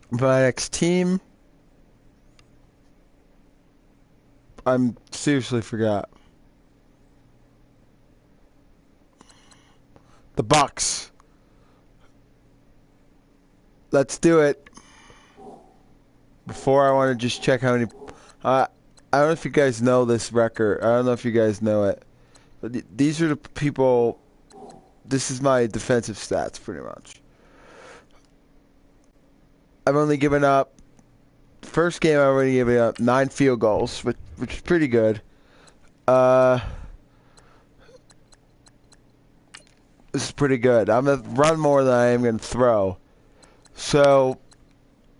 My next team, I'm seriously forgot. The Bucks. Let's do it. Before I want to just check how many. I don't know if you guys know this record. I don't know if you guys know it. But these are the people. This is my defensive stats, pretty much. I've only given up. First game, I already given up 9 field goals, which is pretty good. Uh, this is pretty good. I'm gonna run more than I am gonna throw. So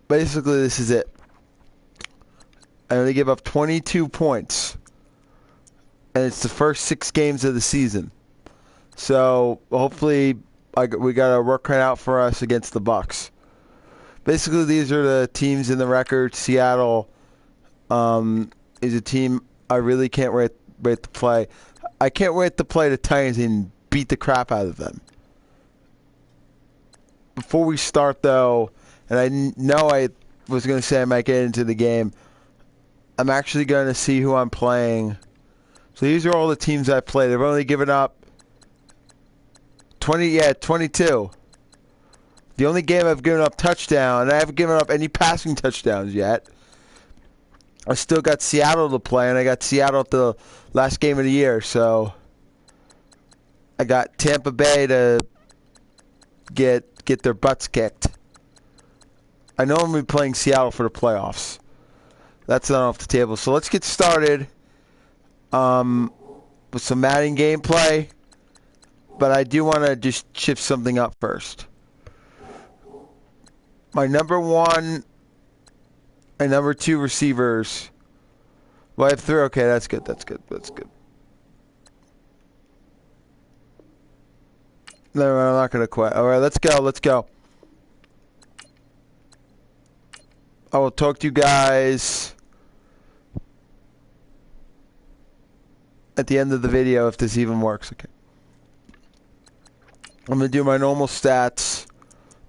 basically, this is it. I only give up 22 points, and it's the first 6 games of the season. So hopefully, we got a work cut out for us against the Bucks. Basically, these are the teams in the record. Seattle is a team I really can't wait to play. I can't wait to play the Titans and beat the crap out of them. Before we start, though, and I know I was going to say I might get into the game, I'm actually going to see who I'm playing. So these are all the teams I played. I've only given up 22. The only game I've given up touchdown, and I haven't given up any passing touchdowns yet. I still got Seattle to play, and I got Seattle at the last game of the year. So I got Tampa Bay to get their butts kicked. I know I'm going to be playing Seattle for the playoffs. That's not off the table. So let's get started with some Madden gameplay. But I do want to just shift something up first. My number 1 and number 2 receivers. Well, I have 3. Okay, that's good. No, I'm not going to quit. All right, let's go. I will talk to you guys at the end of the video if this even works. Okay. I'm going to do my normal stats.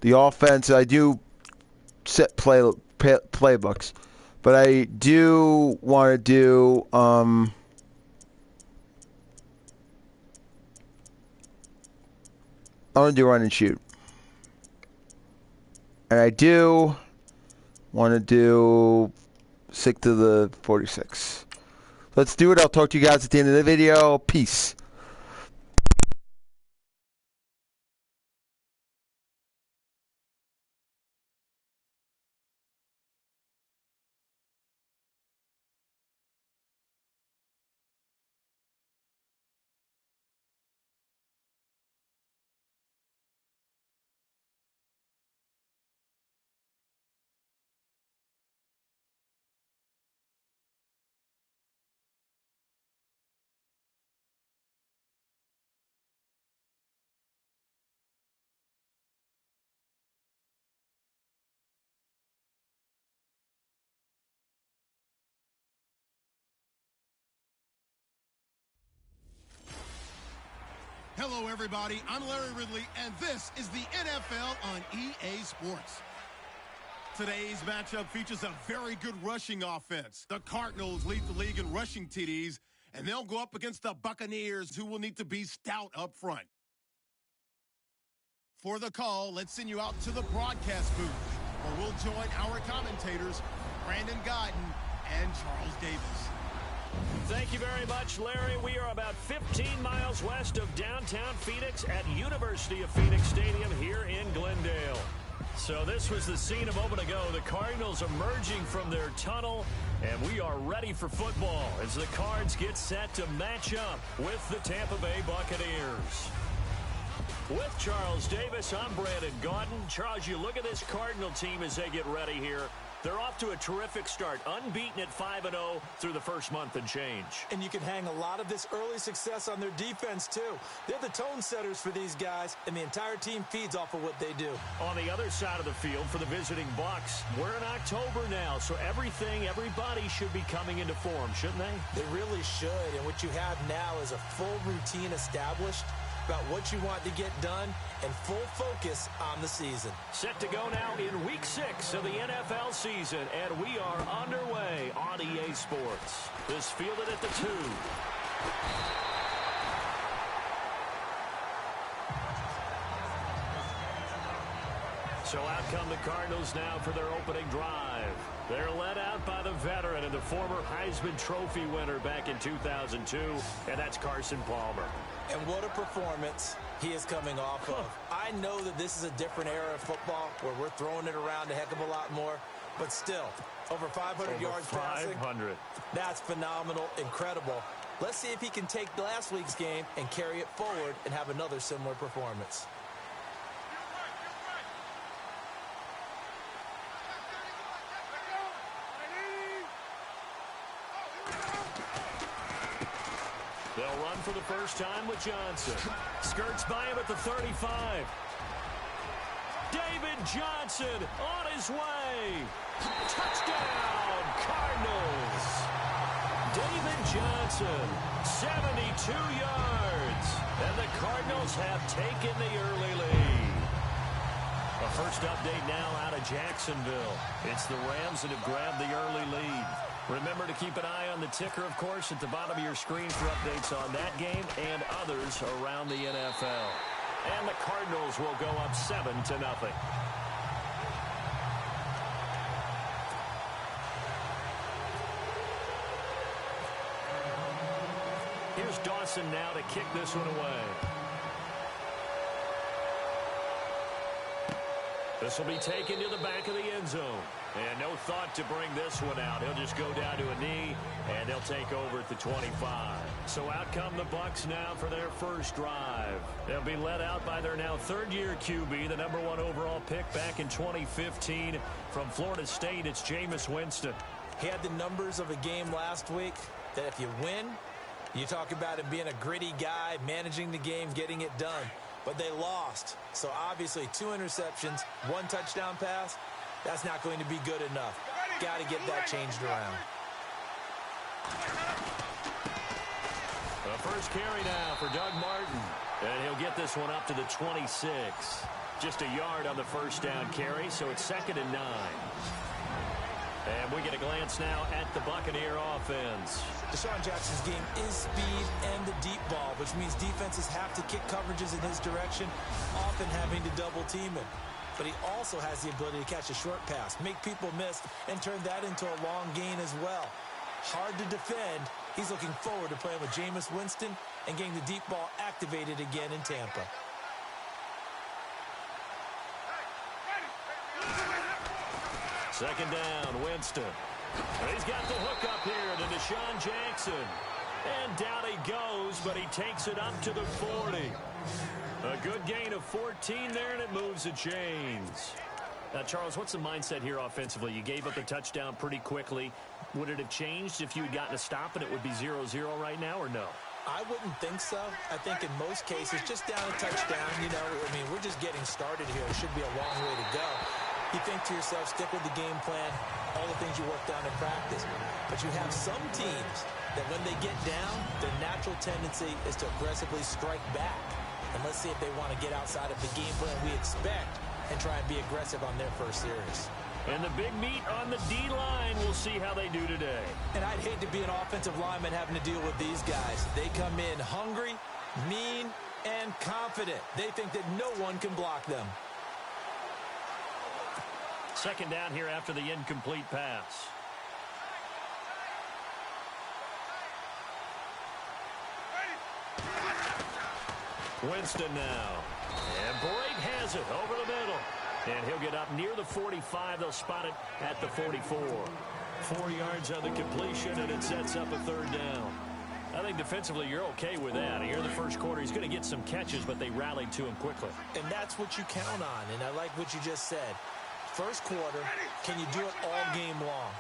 The offense, I do set playbooks. But I do want to do I want to do run and shoot. And I do want to do stick to the 46. Let's do it. I'll talk to you guys at the end of the video. Peace. Hello, everybody. I'm Larry Ridley, and this is the NFL on EA Sports. Today's matchup features a very good rushing offense. The Cardinals lead the league in rushing TDs, and they'll go up against the Buccaneers, who will need to be stout up front. For the call, let's send you out to the broadcast booth, where we'll join our commentators, Brandon Godden and Charles Davis. Thank you very much, Larry. We are about 15 miles west of downtown Phoenix at University of Phoenix Stadium here in Glendale. So this was the scene a moment ago. The Cardinals emerging from their tunnel, and we are ready for football as the Cards get set to match up with the Tampa Bay Buccaneers. With Charles Davis, I'm Brandon Godden. Charles, you look at this Cardinal team as they get ready here. They're off to a terrific start, unbeaten at 5-0 through the first month and change. And you can hang a lot of this early success on their defense, too. They're the tone setters for these guys, and the entire team feeds off of what they do. On the other side of the field for the visiting Bucs, we're in October now, so everybody should be coming into form, shouldn't they? They really should, and what you have now is a full routine established about what you want to get done and full focus on the season. Set to go now in Week 6 6 of the NFL season, and we are underway on EA Sports. This fielded at the 2. So out come the Cardinals now for their opening drive. They're led out by the veteran and the former Heisman Trophy winner back in 2002, and that's Carson Palmer. And what a performance he is coming off of. I know that this is a different era of football where we're throwing it around a heck of a lot more, but still, over 500 yards passing. 500. That's phenomenal, incredible. Let's see if he can take last week's game and carry it forward and have another similar performance. They'll run for the first time with Johnson. Skirts by him at the 35. David Johnson on his way. Touchdown, Cardinals. David Johnson, 72 yards. And the Cardinals have taken the early lead. A first update now out of Jacksonville. It's the Rams that have grabbed the early lead. Remember to keep an eye on the ticker, of course, at the bottom of your screen for updates on that game and others around the NFL. And the Cardinals will go up 7-0. Here's Dawson now to kick this one away. This will be taken to the back of the end zone. And no thought to bring this one out. He'll just go down to a knee, and they'll take over at the 25. So out come the Bucs now for their first drive. They'll be led out by their now third-year QB, the #1 overall pick back in 2015. From Florida State, it's Jameis Winston. He had the numbers of a game last week that if you win, you talk about him being a gritty guy, managing the game, getting it done. But they lost. So obviously 2 interceptions, 1 touchdown pass. That's not going to be good enough. Got to get that changed around. The first carry now for Doug Martin. And he'll get this one up to the 26. Just a yard on the first down carry, so it's 2nd and 9. And we get a glance now at the Buccaneer offense. Deshaun Jackson's game is speed and the deep ball, which means defenses have to kick coverages in his direction, often having to double team him. But he also has the ability to catch a short pass, make people miss, and turn that into a long gain as well. Hard to defend. He's looking forward to playing with Jameis Winston and getting the deep ball activated again in Tampa. Second down, Winston. He's got the hook up here to Deshaun Jackson. And down he goes, but he takes it up to the 40. A good gain of 14 there, and it moves the chains. Now, Charles, what's the mindset here offensively? You gave up a touchdown pretty quickly. Would it have changed if you had gotten a stop and it would be 0-0 right now, or no? I wouldn't think so. I think in most cases, just down a touchdown, we're just getting started here. It should be a long way to go. You think to yourself, stick with the game plan, all the things you worked on in practice. But you have some teams that when they get down, their natural tendency is to aggressively strike back. And let's see if they want to get outside of the game plan we expect and try and be aggressive on their first series. And the big meat on the D-line, we'll see how they do today. And I'd hate to be an offensive lineman having to deal with these guys. They come in hungry, mean, and confident. They think that no one can block them. Second down here after the incomplete pass. Winston now. And Brake has it over the middle. And he'll get up near the 45. They'll spot it at the 44. 4 yards on the completion, and it sets up a third down. I think defensively you're okay with that. Here in the first quarter, he's going to get some catches, but they rallied to him quickly. And that's what you count on, and I like what you just said. First quarter, can you do it all game long?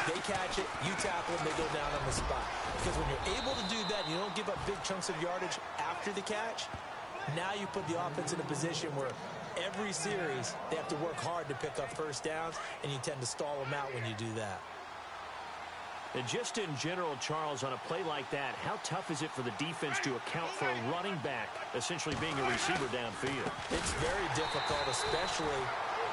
They catch it, you tackle them, they go down on the spot. Because when you're able to do that, you don't give up big chunks of yardage after the catch, now you put the offense in a position where every series they have to work hard to pick up first downs, and you tend to stall them out when you do that. And just in general, Charles, on a play like that, how tough is it for the defense to account for a running back essentially being a receiver downfield? It's very difficult, especially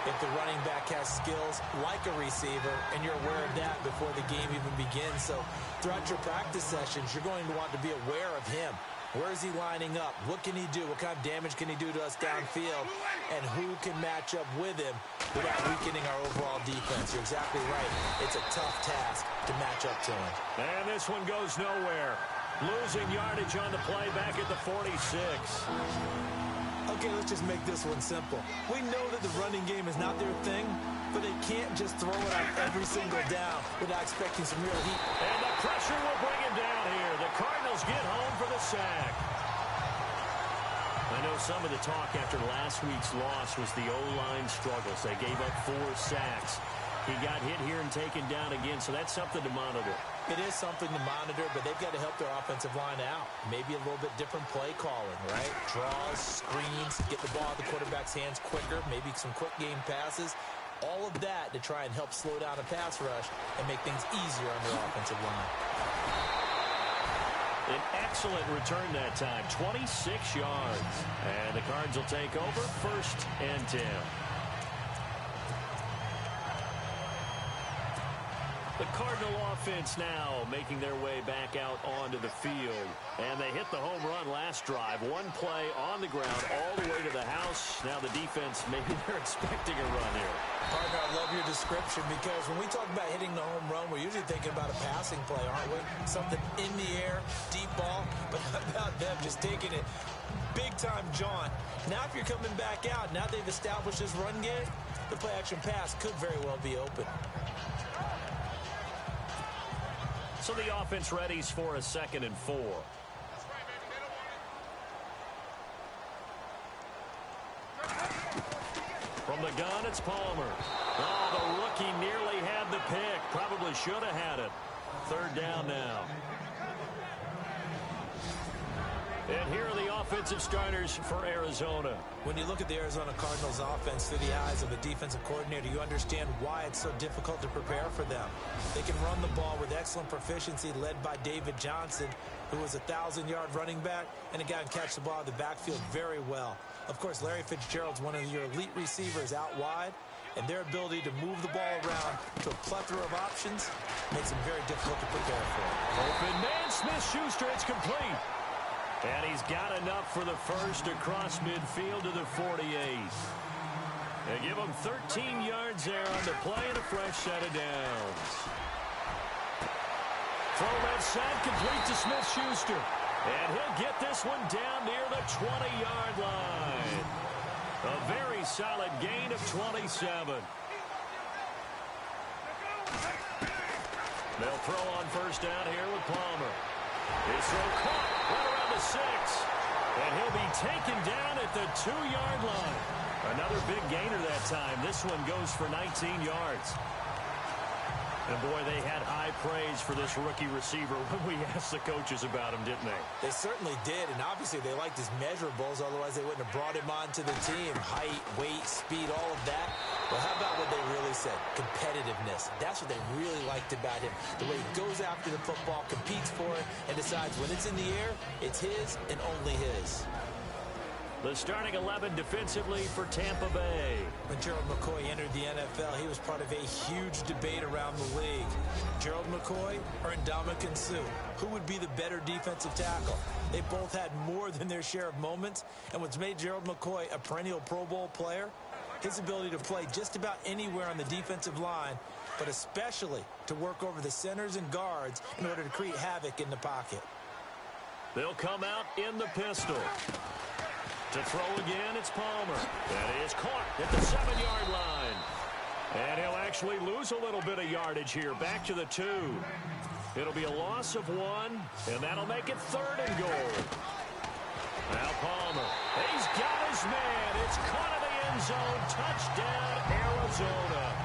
if the running back has skills like a receiver, and you're aware of that before the game even begins. So throughout your practice sessions, you're going to want to be aware of him. Where is he lining up? What can he do? What kind of damage can he do to us downfield? And who can match up with him without weakening our overall defense? You're exactly right. It's a tough task to match up to him. And this one goes nowhere. Losing yardage on the play back at the 46. Okay, let's just make this one simple. We know that the running game is not their thing, but they can't just throw it on every single down without expecting some real heat. And the pressure will bring him down here. The Cardinals get home for the sack. I know some of the talk after last week's loss was the O-line struggles. They gave up 4 sacks. He got hit here and taken down again, so that's something to monitor. It is something to monitor, but they've got to help their offensive line out. Maybe a little bit different play calling, right? Draws, screens, get the ball out of the quarterback's hands quicker, maybe some quick game passes. All of that to try and help slow down a pass rush and make things easier on their offensive line. An excellent return that time, 26 yards. And the Cards will take over, 1st and 10. The Cardinal offense now making their way back out onto the field. And they hit the home run last drive. One play on the ground all the way to the house. Now the defense, maybe they're expecting a run here. Partner, I love your description because when we talk about hitting the home run, we're usually thinking about a passing play, aren't we? Something in the air, deep ball, but how about them just taking it big-time jaunt. Now if you're coming back out, now they've established this run game, the play-action pass could very well be open. So the offense readies for a 2nd and 4. From the gun, it's Palmer. Oh, the rookie nearly had the pick. Probably should have had it. 3rd down now. And here are the offensive starters for Arizona. When you look at the Arizona Cardinals offense through the eyes of a defensive coordinator, you understand why it's so difficult to prepare for them. They can run the ball with excellent proficiency led by David Johnson, who was a 1,000-yard running back, and a guy can catch the ball in the backfield very well. Of course, Larry Fitzgerald's one of your elite receivers out wide, and their ability to move the ball around to a plethora of options makes them very difficult to prepare for. Open man, Smith-Schuster, it's complete. And he's got enough for the first across midfield to the 48. They give him 13 yards there on the play and a fresh set of downs. Throw left side, complete to Smith-Schuster. And he'll get this one down near the 20-yard line. A very solid gain of 27. They'll throw on 1st down here with Palmer. His throw caught right around the 6. And he'll be taken down at the 2-yard line. Another big gainer that time. This one goes for 19 yards. And, boy, they had high praise for this rookie receiver when we asked the coaches about him, didn't they? They certainly did, and obviously they liked his measurables, otherwise they wouldn't have brought him onto the team. Height, weight, speed, all of that. Well, how about what they really said? Competitiveness. That's what they really liked about him. The way he goes after the football, competes for it, and decides when it's in the air, it's his and only his. The starting 11 defensively for Tampa Bay. When Gerald McCoy entered the NFL, he was part of a huge debate around the league. Gerald McCoy or Ndamukong Suh? Who would be the better defensive tackle? They both had more than their share of moments, and what's made Gerald McCoy a perennial Pro Bowl player? His ability to play just about anywhere on the defensive line, but especially to work over the centers and guards in order to create havoc in the pocket. They'll come out in the pistol. To throw again, it's Palmer. That is caught at the 7-yard line. And he'll actually lose a little bit of yardage here. Back to the 2. It'll be a loss of 1, and that'll make it 3rd and goal. Now Palmer. He's got his man. It's caught in the end zone. Touchdown, Arizona.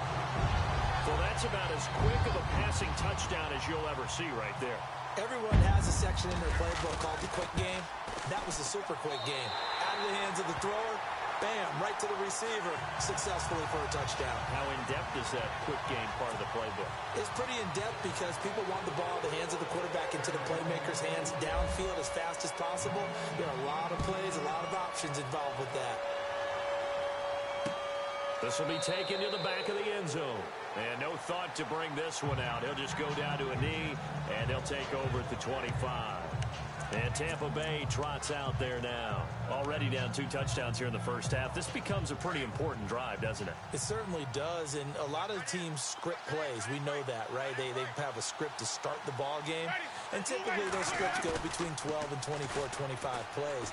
Well, that's about as quick of a passing touchdown as you'll ever see right there. Everyone has a section in their playbook called the quick game. That was a super quick game. Out of the hands of the thrower, bam, right to the receiver, successfully for a touchdown. How in-depth is that quick game part of the playbook? It's pretty in-depth because people want the ball in the hands of the quarterback into the playmaker's hands downfield as fast as possible. There are a lot of plays, a lot of options involved with that. This will be taken to the back of the end zone. And no thought to bring this one out. He'll just go down to a knee, and they'll take over at the 25. And Tampa Bay trots out there now. Already down 2 touchdowns here in the first half. This becomes a pretty important drive, doesn't it? It certainly does, and a lot of teams script plays. We know that, right? They have a script to start the ball game, and typically those scripts go between 12 and 24, 25 plays.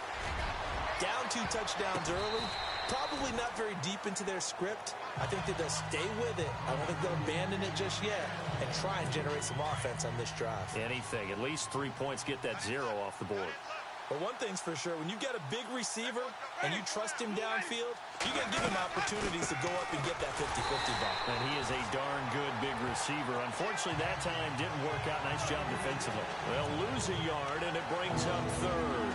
Down 2 touchdowns early, probably not very deep into their script. I think that they'll stay with it. I don't think they'll abandon it just yet and try and generate some offense on this drive. Anything. At least 3 points, get that 0 off the board. But one thing's for sure, when you've got a big receiver and you trust him downfield, you got to give him opportunities to go up and get that 50-50 ball. And he is a darn good big receiver. Unfortunately, that time didn't work out. Nice job defensively. They'll lose a yard, and it brings up 3rd.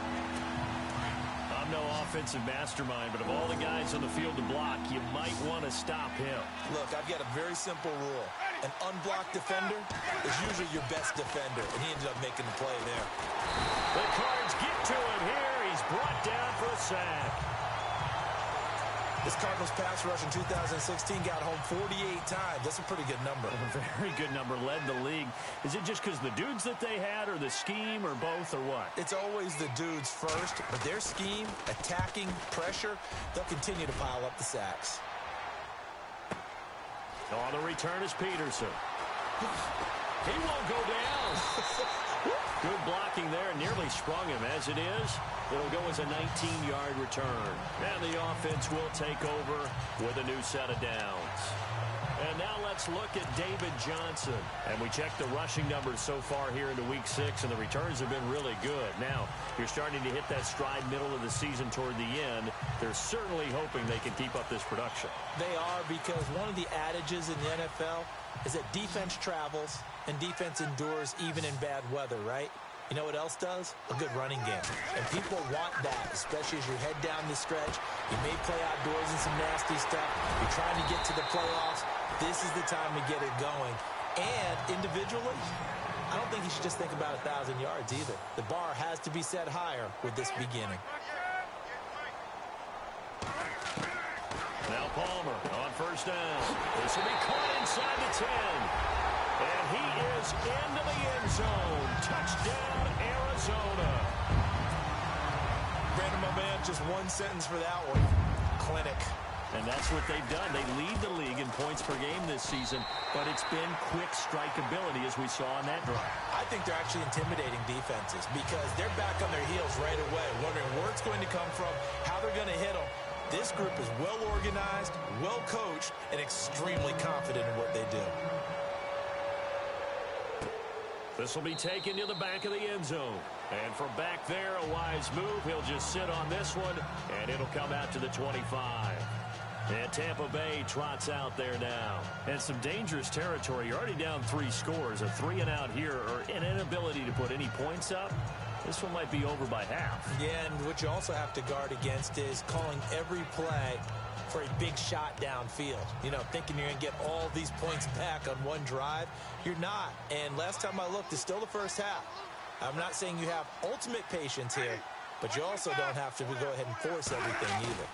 I'm no offensive mastermind, but of all the guys on the field to block, you might want to stop him. Look, I've got a very simple rule. An unblocked defender is usually your best defender, and he ended up making the play there. The Cards get to him here. He's brought down for a sack. This Cardinals pass rush in 2016 got home 48 times. That's a pretty good number. A very good number. Led the league. Is it just because the dudes that they had, or the scheme, or both, or what? It's always the dudes first, but their scheme, attacking, pressure, they'll continue to pile up the sacks. On the return is Peterson. He won't go down. Good blocking there. Nearly sprung him. As it is, it'll go as a 19-yard return. And the offense will take over with a new set of downs. And now let's look at David Johnson. And we check the rushing numbers so far here into Week 6, and the returns have been really good. Now, you're starting to hit that stride middle of the season toward the end. They're certainly hoping they can keep up this production. They are, because one of the adages in the NFL is that defense travels and defense endures even in bad weather, right? You know what else does? A good running game. And people want that, especially as you head down the stretch. You may play outdoors in some nasty stuff. You're trying to get to the playoffs. This is the time to get it going. And individually, I don't think you should just think about 1,000 yards either. The bar has to be set higher with this beginning. Now Palmer on first down. This will be caught inside the 10. And he is into the end zone. Touchdown, Arizona. Brandon, my man, just one sentence for that one. Clinic. And that's what they've done. They lead the league in points per game this season, but it's been quick strike ability as we saw on that drive. I think they're actually intimidating defenses because they're back on their heels right away, wondering where it's going to come from, how they're going to hit them. This group is well organized, well coached, and extremely confident in what they do. This will be taken to the back of the end zone. And from back there, a wise move. He'll just sit on this one, and it'll come out to the 25. And Tampa Bay trots out there now. And some dangerous territory. You're already down 3 scores. A 3-and-out here, or an inability to put any points up. This one might be over by half. Yeah, and what you also have to guard against is calling every play for a big shot downfield. You know, thinking you're going to get all these points back on one drive. You're not. And last time I looked, it's still the first half. I'm not saying you have ultimate patience here, but you also don't have to go ahead and force everything either.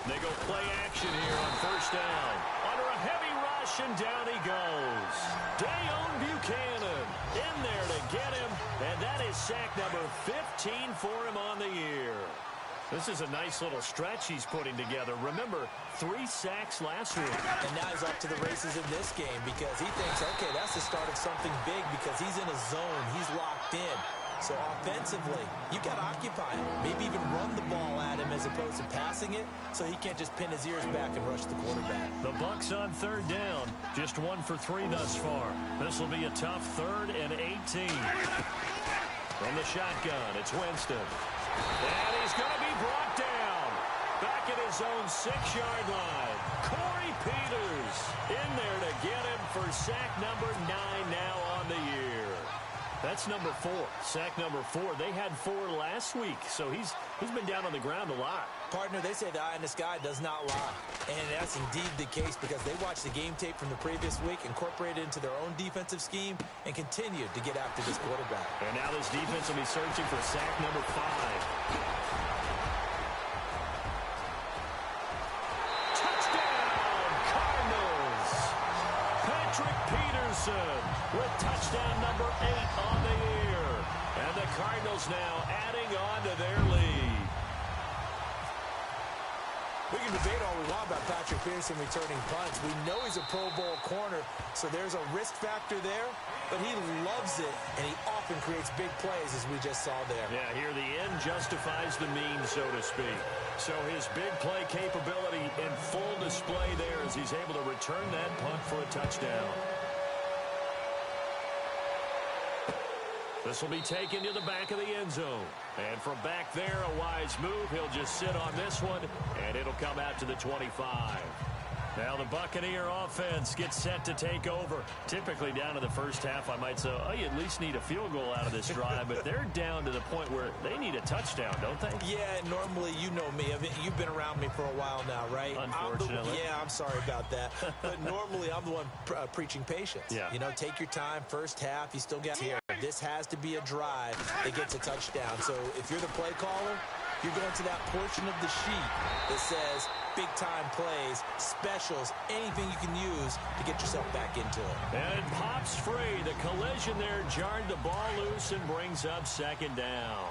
They go play action here on first down. Under a heavy rush, and down he goes. Dayon Buchanan in there to get him, and that is sack number 15 for him on the year. This is a nice little stretch he's putting together. Remember, 3 sacks last week. And now he's off to the races in this game because he thinks, okay, that's the start of something big because he's in a zone. He's locked in. So offensively, you got to occupy him. Maybe even run the ball at him as opposed to passing it so he can't just pin his ears back and rush the quarterback. The Bucs on third down. Just 1 for 3 thus far. This will be a tough 3rd and 18. From the shotgun, it's Winston. And he's going to be brought down. Back at his own 6-yard line. Corey Peters in there to get him for sack number 9 now on the year. That's number 4. Sack number 4. They had 4 last week, so he's been down on the ground a lot. Partner, they say the eye in the sky does not lie. And that's indeed the case because they watched the game tape from the previous week, incorporated it into their own defensive scheme, and continued to get after this quarterback. And now this defense will be searching for sack number 5. Touchdown! Dawson with touchdown number 8 on the year. And the Cardinals now adding on to their lead. We can debate all we want about Patrick Peterson returning punts. We know he's a Pro Bowl corner, so there's a risk factor there, but he loves it, and he often creates big plays, as we just saw there. Yeah, here the end justifies the means, so to speak. So his big play capability in full display there as he's able to return that punt for a touchdown. This will be taken to the back of the end zone. And from back there, a wise move. He'll just sit on this one, and it'll come out to the 25. Now the Buccaneer offense gets set to take over. Typically down to the first half, I might say, oh, you at least need a field goal out of this drive. But they're down to the point where they need a touchdown, don't they? Yeah, normally, you know me. You've been around me for a while now, right? Unfortunately. I'm sorry about that. But normally, I'm the one preaching patience. Yeah. You know, take your time. First half, you still got here. This has to be a drive that gets a touchdown. So if you're the play caller, you're going to that portion of the sheet that says big-time plays, specials, anything you can use to get yourself back into it. And it pops free. The collision there jarred the ball loose and brings up second down.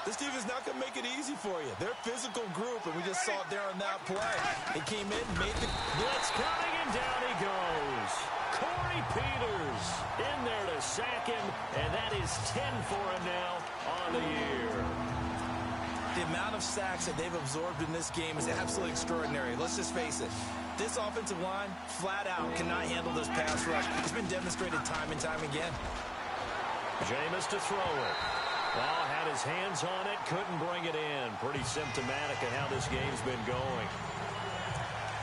This team is not going to make it easy for you. They're a physical group, and we just saw it there on that play. They came in, made the blitz coming, and down he goes. Corey Peters in there to sack him, and that is 10 for him now on the year. The amount of sacks that they've absorbed in this game is absolutely extraordinary. Let's just face it. This offensive line, flat out, cannot handle this pass rush. It's been demonstrated time and time again. Jameis to throw it. Well, had his hands on it, couldn't bring it in. Pretty symptomatic of how this game's been going.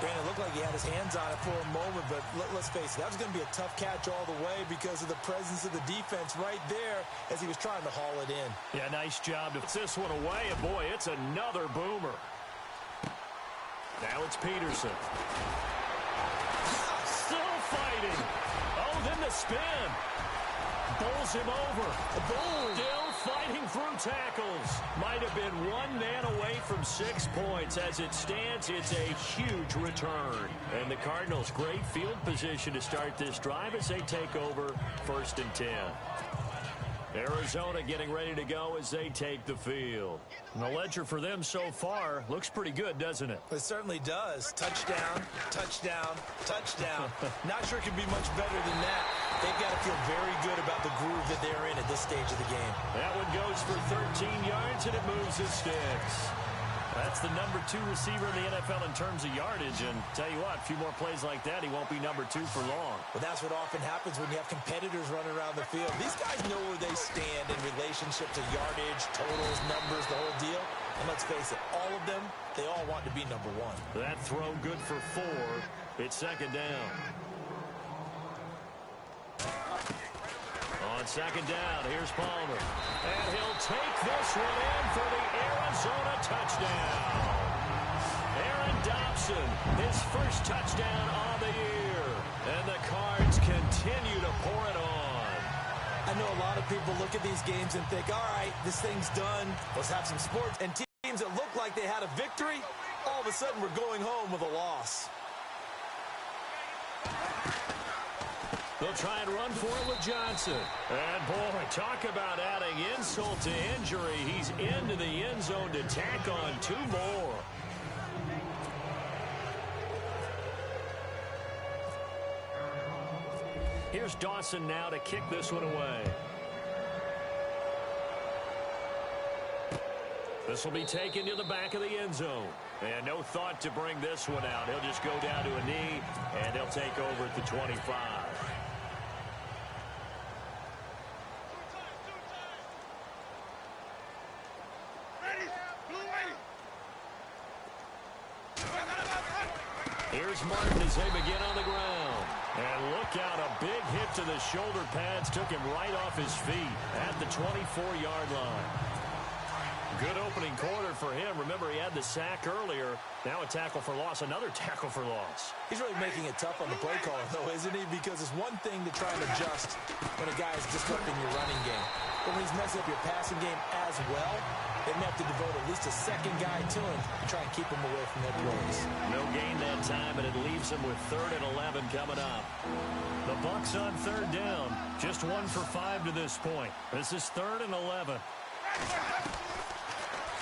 Brandon, it looked like he had his hands on it for a moment, but let's face it, that was going to be a tough catch all the way because of the presence of the defense right there as he was trying to haul it in. Yeah, nice job to put this one away, and boy, it's another boomer. Now it's Peterson. Still fighting. Oh, then the spin. Bowls him over. Boom. Still fighting through tackles. Might have been one man away from 6 points. As it stands, it's a huge return. And the Cardinals, great field position to start this drive as they take over 1st and 10. Arizona getting ready to go as they take the field. And the ledger for them so far looks pretty good, doesn't it? It certainly does. Touchdown, touchdown, touchdown. Not sure it can be much better than that. They've got to feel very good about the groove that they're in at this stage of the game. That one goes for 13 yards, and it moves the sticks. That's the number 2 receiver in the NFL in terms of yardage. And tell you what, a few more plays like that, he won't be number 2 for long. Well, that's what often happens when you have competitors running around the field. These guys know where they stand in relationship to yardage, totals, numbers, the whole deal. And let's face it, all of them, they all want to be number 1. That throw good for 4. It's second down. On second down, here's Palmer. And he'll take this one in for the Arizona touchdown. Aaron Dobson, his first touchdown on the year. And the Cards continue to pour it on. I know a lot of people look at these games and think, all right, this thing's done. Let's have some sports. And teams that look like they had a victory, all of a sudden we're going home with a loss. They'll try and run for it with Johnson. And, boy, talk about adding insult to injury. He's into the end zone to tack on 2 more. Here's Dawson now to kick this one away. This will be taken to the back of the end zone. And no thought to bring this one out. He'll just go down to a knee, and they'll take over at the 25. Here's Martin as they begin on the ground. And look out, a big hit to the shoulder pads took him right off his feet at the 24-yard line. Good opening quarter for him. Remember, he had the sack earlier. Now a tackle for loss, another tackle for loss. He's really making it tough on the play caller, though, isn't he? Because it's one thing to try and adjust when a guy is disrupting your running game. But when he's messing up your passing game as well, they may have to devote at least a second guy to him to try and keep him away from their plays. No gain that time, and it leaves him with 3rd and 11 coming up. The Bucs on 3rd down. Just 1 for 5 to this point. This is 3rd and 11.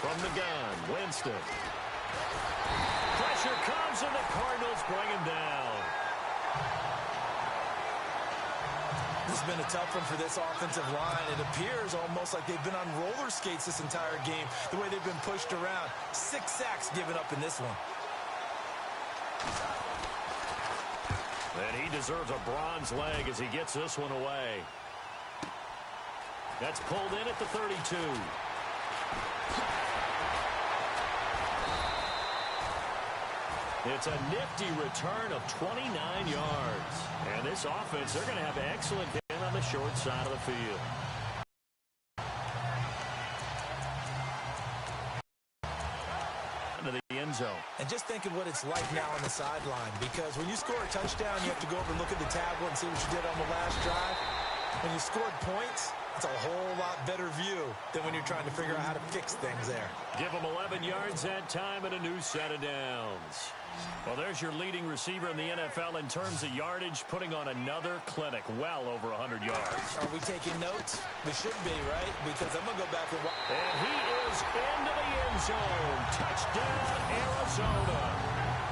From the gun, Winston. Pressure comes, and the Cardinals bring him down. This has been a tough one for this offensive line. It appears almost like they've been on roller skates this entire game, the way they've been pushed around. 6 sacks given up in this one. And he deserves a bronze leg as he gets this one away. That's pulled in at the 32. It's a nifty return of 29 yards. And this offense, they're going to have an excellent game on the short side of the field. Into the end zone. And just think of what it's like now on the sideline, because when you score a touchdown, you have to go over and look at the tablet and see what you did on the last drive. When you scored points, it's a whole lot better view than when you're trying to figure out how to fix things there. Give them 11 yards that time and a new set of downs. Well, there's your leading receiver in the NFL in terms of yardage, putting on another clinic, well over 100 yards. Are we taking notes? We should be, right? Because I'm going to go back and watch. And he is into the end zone. Touchdown, Arizona.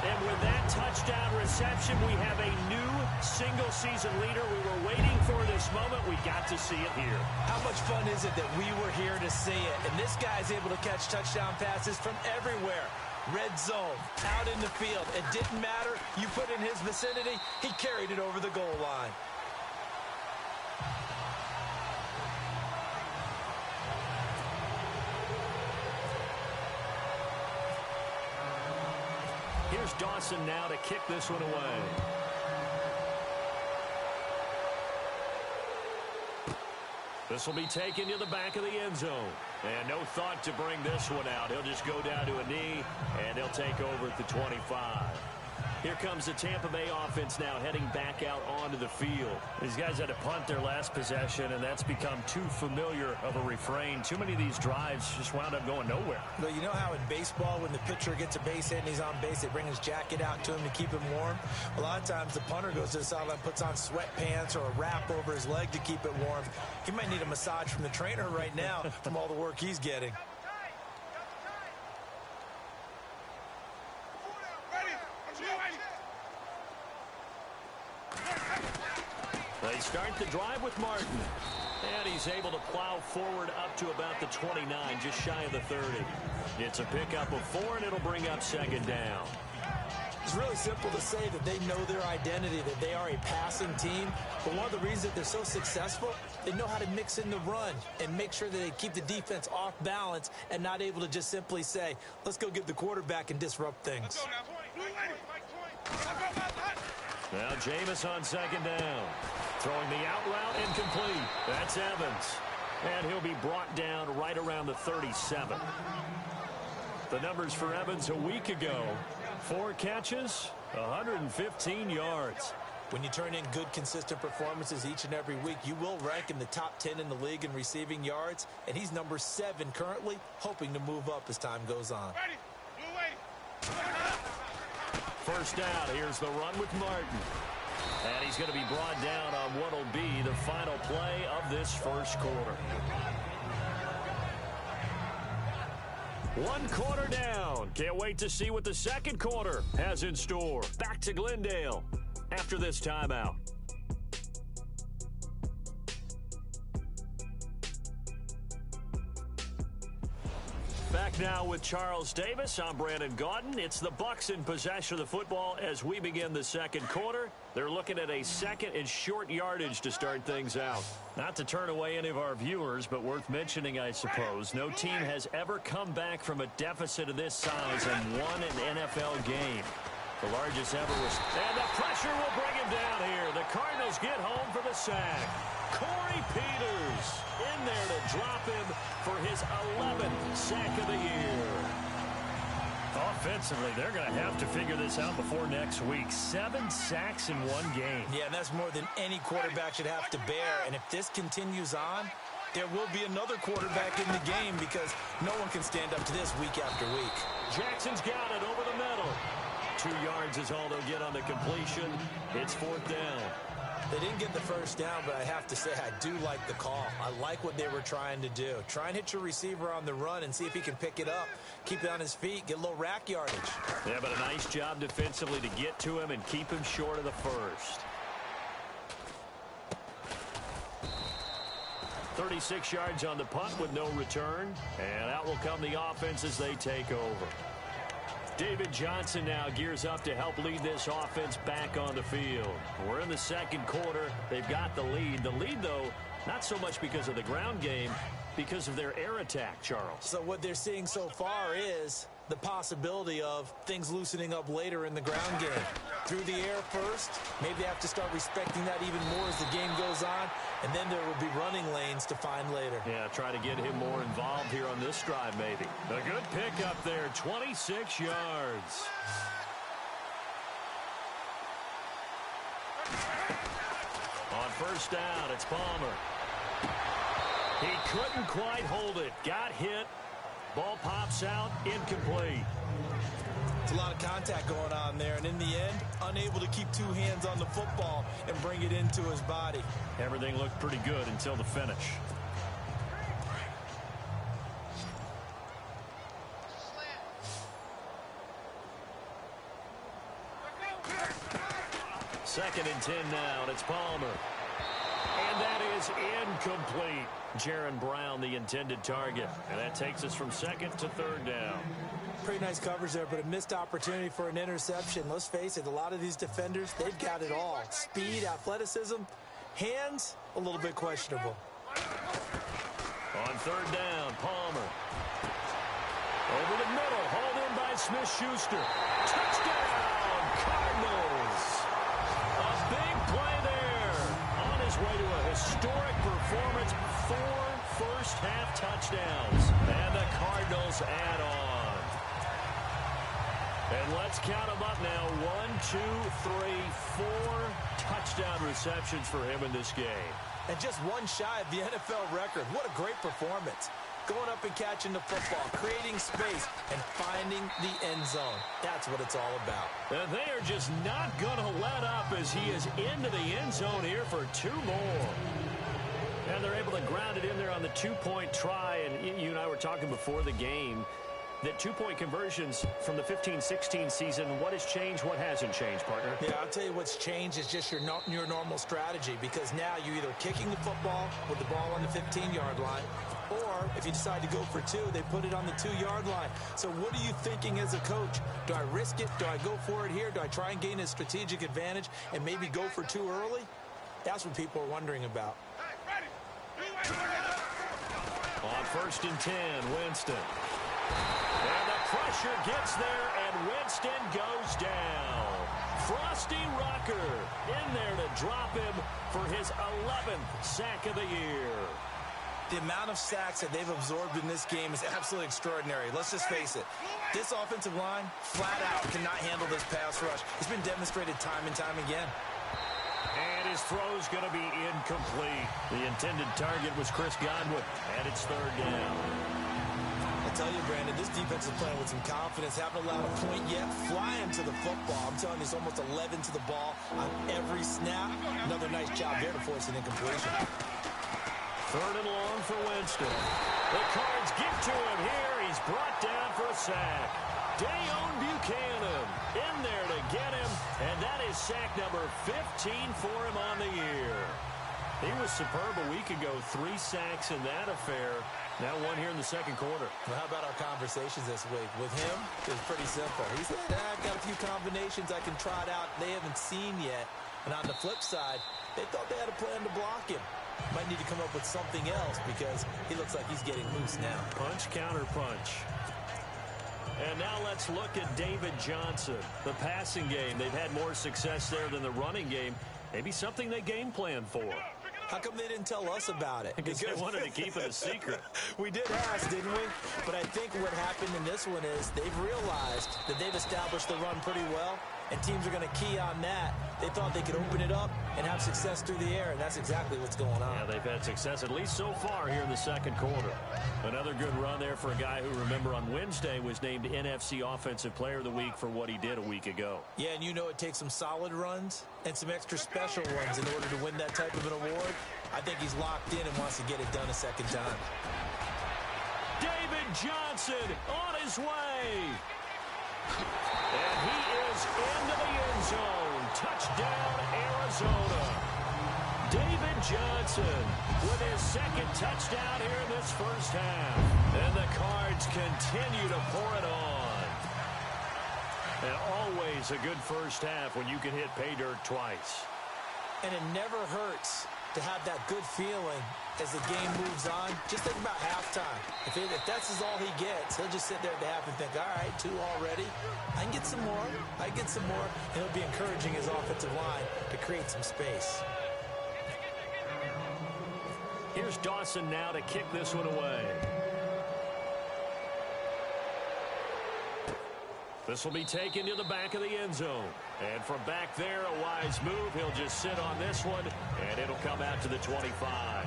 And with that touchdown reception, we have a new single-season leader. We were waiting for this moment. We got to see it here. How much fun is it that we were here to see it? And this guy's able to catch touchdown passes from everywhere. Red zone, out in the field. It didn't matter. You put in his vicinity, he carried it over the goal line. Here's Dawson now to kick this one away. This will be taken to the back of the end zone. And no thought to bring this one out. He'll just go down to a knee, and he'll take over at the 25. Here comes the Tampa Bay offense now heading back out onto the field. These guys had to punt their last possession, and that's become too familiar of a refrain. Too many of these drives just wound up going nowhere. But you know how in baseball, when the pitcher gets a base hit and he's on base, they bring his jacket out to him to keep him warm? A lot of times the punter goes to the sideline, puts on sweatpants or a wrap over his leg to keep it warm. He might need a massage from the trainer right now from all the work he's getting. They start the drive with Martin. And he's able to plow forward up to about the 29, just shy of the 30. It's a pickup of 4, and it'll bring up 2nd down. It's really simple to say that they know their identity, that they are a passing team. But one of the reasons that they're so successful, they know how to mix in the run and make sure that they keep the defense off balance and not able to just simply say, let's go get the quarterback and disrupt things. Now Jameis on 2nd down. Throwing the out route incomplete. That's Evans. And he'll be brought down right around the 37. The numbers for Evans a week ago. 4 catches, 115 yards. When you turn in good, consistent performances each and every week, you will rank in the top 10 in the league in receiving yards. And he's number 7 currently, hoping to move up as time goes on. First down, here's the run with Martin. And he's going to be brought down on what will be the final play of this first quarter. 1 quarter down. Can't wait to see what the second quarter has in store. Back to Glendale after this timeout. Back now with Charles Davis. I'm Brandon Gaudin. It's the Bucs in possession of the football as we begin the second quarter. They're looking at a 2nd and short yardage to start things out. Not to turn away any of our viewers, but worth mentioning, I suppose. No team has ever come back from a deficit of this size and won an NFL game. The largest ever was... And the pressure will bring him down here. The Cardinals get home for the sack. Corey Peters in there to drop him for his 11th sack of the year. Offensively, they're going to have to figure this out before next week. 7 sacks in one game. Yeah, and that's more than any quarterback should have to bear. And if this continues on, there will be another quarterback in the game because no one can stand up to this week after week. Jackson's got it over the middle. 2 yards is all they'll get on the completion. It's 4th down. They didn't get the first down, but I have to say I do like the call. I like what they were trying to do. Try and hit your receiver on the run and see if he can pick it up, keep it on his feet, get a little rack yardage. Yeah, but a nice job defensively to get to him and keep him short of the first. 36 yards on the punt with no return. And out will come the offense as they take over. David Johnson now gears up to help lead this offense back on the field. We're in the second quarter. They've got the lead. The lead, though, not so much because of the ground game, because of their air attack, Charles. So what they're seeing so far is the possibility of things loosening up later in the ground game. Through the air first, maybe they have to start respecting that even more as the game goes on, and then there will be running lanes to find later. Yeah, try to get him more involved here on this drive, maybe. A good pick up there, 26 yards. On first down, it's Palmer. He couldn't quite hold it. Got hit. Ball pops out, incomplete. It's a lot of contact going on there, and in the end, unable to keep 2 hands on the football and bring it into his body. Everything looked pretty good until the finish. Second and 10 now, and it's Palmer. And that is incomplete. Jaron Brown, the intended target. And that takes us from second to 3rd down. Pretty nice coverage there, but a missed opportunity for an interception. Let's face it, a lot of these defenders, they've got it all. Speed, athleticism, hands, a little bit questionable. On 3rd down, Palmer. Over the middle, hauled in by Smith-Schuster. Touchdown, Cardinals. A big play there. On his way to a historic performance, 4 first-half touchdowns. And the Cardinals add on. And let's count them up now. 1, 2, 3, 4 touchdown receptions for him in this game. And just one shy of the NFL record. What a great performance. Going up and catching the football, creating space, and finding the end zone. That's what it's all about. And they are just not going to let up as he is into the end zone here for 2 more. And they're able to ground it in there on the 2-point try. And you and I were talking before the game that 2-point conversions from the 15-16 season, what has changed, what hasn't changed, partner? Yeah, I'll tell you what's changed is just your normal strategy, because now you're either kicking the football with the ball on the 15-yard line, or if you decide to go for 2, they put it on the 2-yard line. So what are you thinking as a coach? Do I risk it? Do I go for it here? Do I try and gain a strategic advantage and maybe go for 2 early? That's what people are wondering about. On 1st and 10, Winston. And the pressure gets there, and Winston goes down. Frosty Rucker in there to drop him for his 11th sack of the year. The amount of sacks that they've absorbed in this game is absolutely extraordinary. Let's just face it. This offensive line, flat out, cannot handle this pass rush. It's been demonstrated time and time again. And his throw's going to be incomplete. The intended target was Chris Godwin, and it's 3rd down. I tell you, Brandon, this defense is playing with some confidence. Haven't allowed a point yet. Flying to the football. I'm telling you, it's almost 11 to the ball on every snap. Another nice job there to force an incompletion. 3rd and long for Winston. The Cards get to him here. He's brought down for a sack. Dayon Buchanan in there to get him, and that is sack number 15 for him on the year. He was superb a week ago. 3 sacks in that affair. Now 1 here in the second quarter. Well, how about our conversations this week? With him, it was pretty simple. He said, I've got a few combinations I can trot out they haven't seen yet. And on the flip side, they thought they had a plan to block him. Might need to come up with something else because he looks like he's getting loose now. Punch, counter punch. And now let's look at David Johnson. The passing game, they've had more success there than the running game. Maybe something they game plan for. How come they didn't tell us about it? Because they wanted to keep it a secret. We did ask, didn't we? But I think what happened in this one is they've realized that they've established the run pretty well, and teams are going to key on that. They thought they could open it up and have success through the air, and that's exactly what's going on. Yeah, they've had success at least so far here in the second quarter. Another good run there for a guy who, remember, on Wednesday was named NFC Offensive Player of the Week for what he did a week ago. Yeah, and you know it takes some solid runs and some extra special ones in order to win that type of an award. I think he's locked in and wants to get it done a second time. David Johnson on his way. And he is into the end zone. Touchdown, Arizona. David Johnson with his second touchdown here in this first half. And the Cards continue to pour it on. And always a good first half when you can hit pay dirt twice. And it never hurts to have that good feeling as the game moves on. Just think about halftime. If that's all he gets, he'll just sit there at the half and think, all right, 2 already. I can get some more. I can get some more. And he'll be encouraging his offensive line to create some space. Here's Dawson now to kick this one away. This will be taken to the back of the end zone. And from back there, a wise move. He'll just sit on this one, and it'll come out to the 25.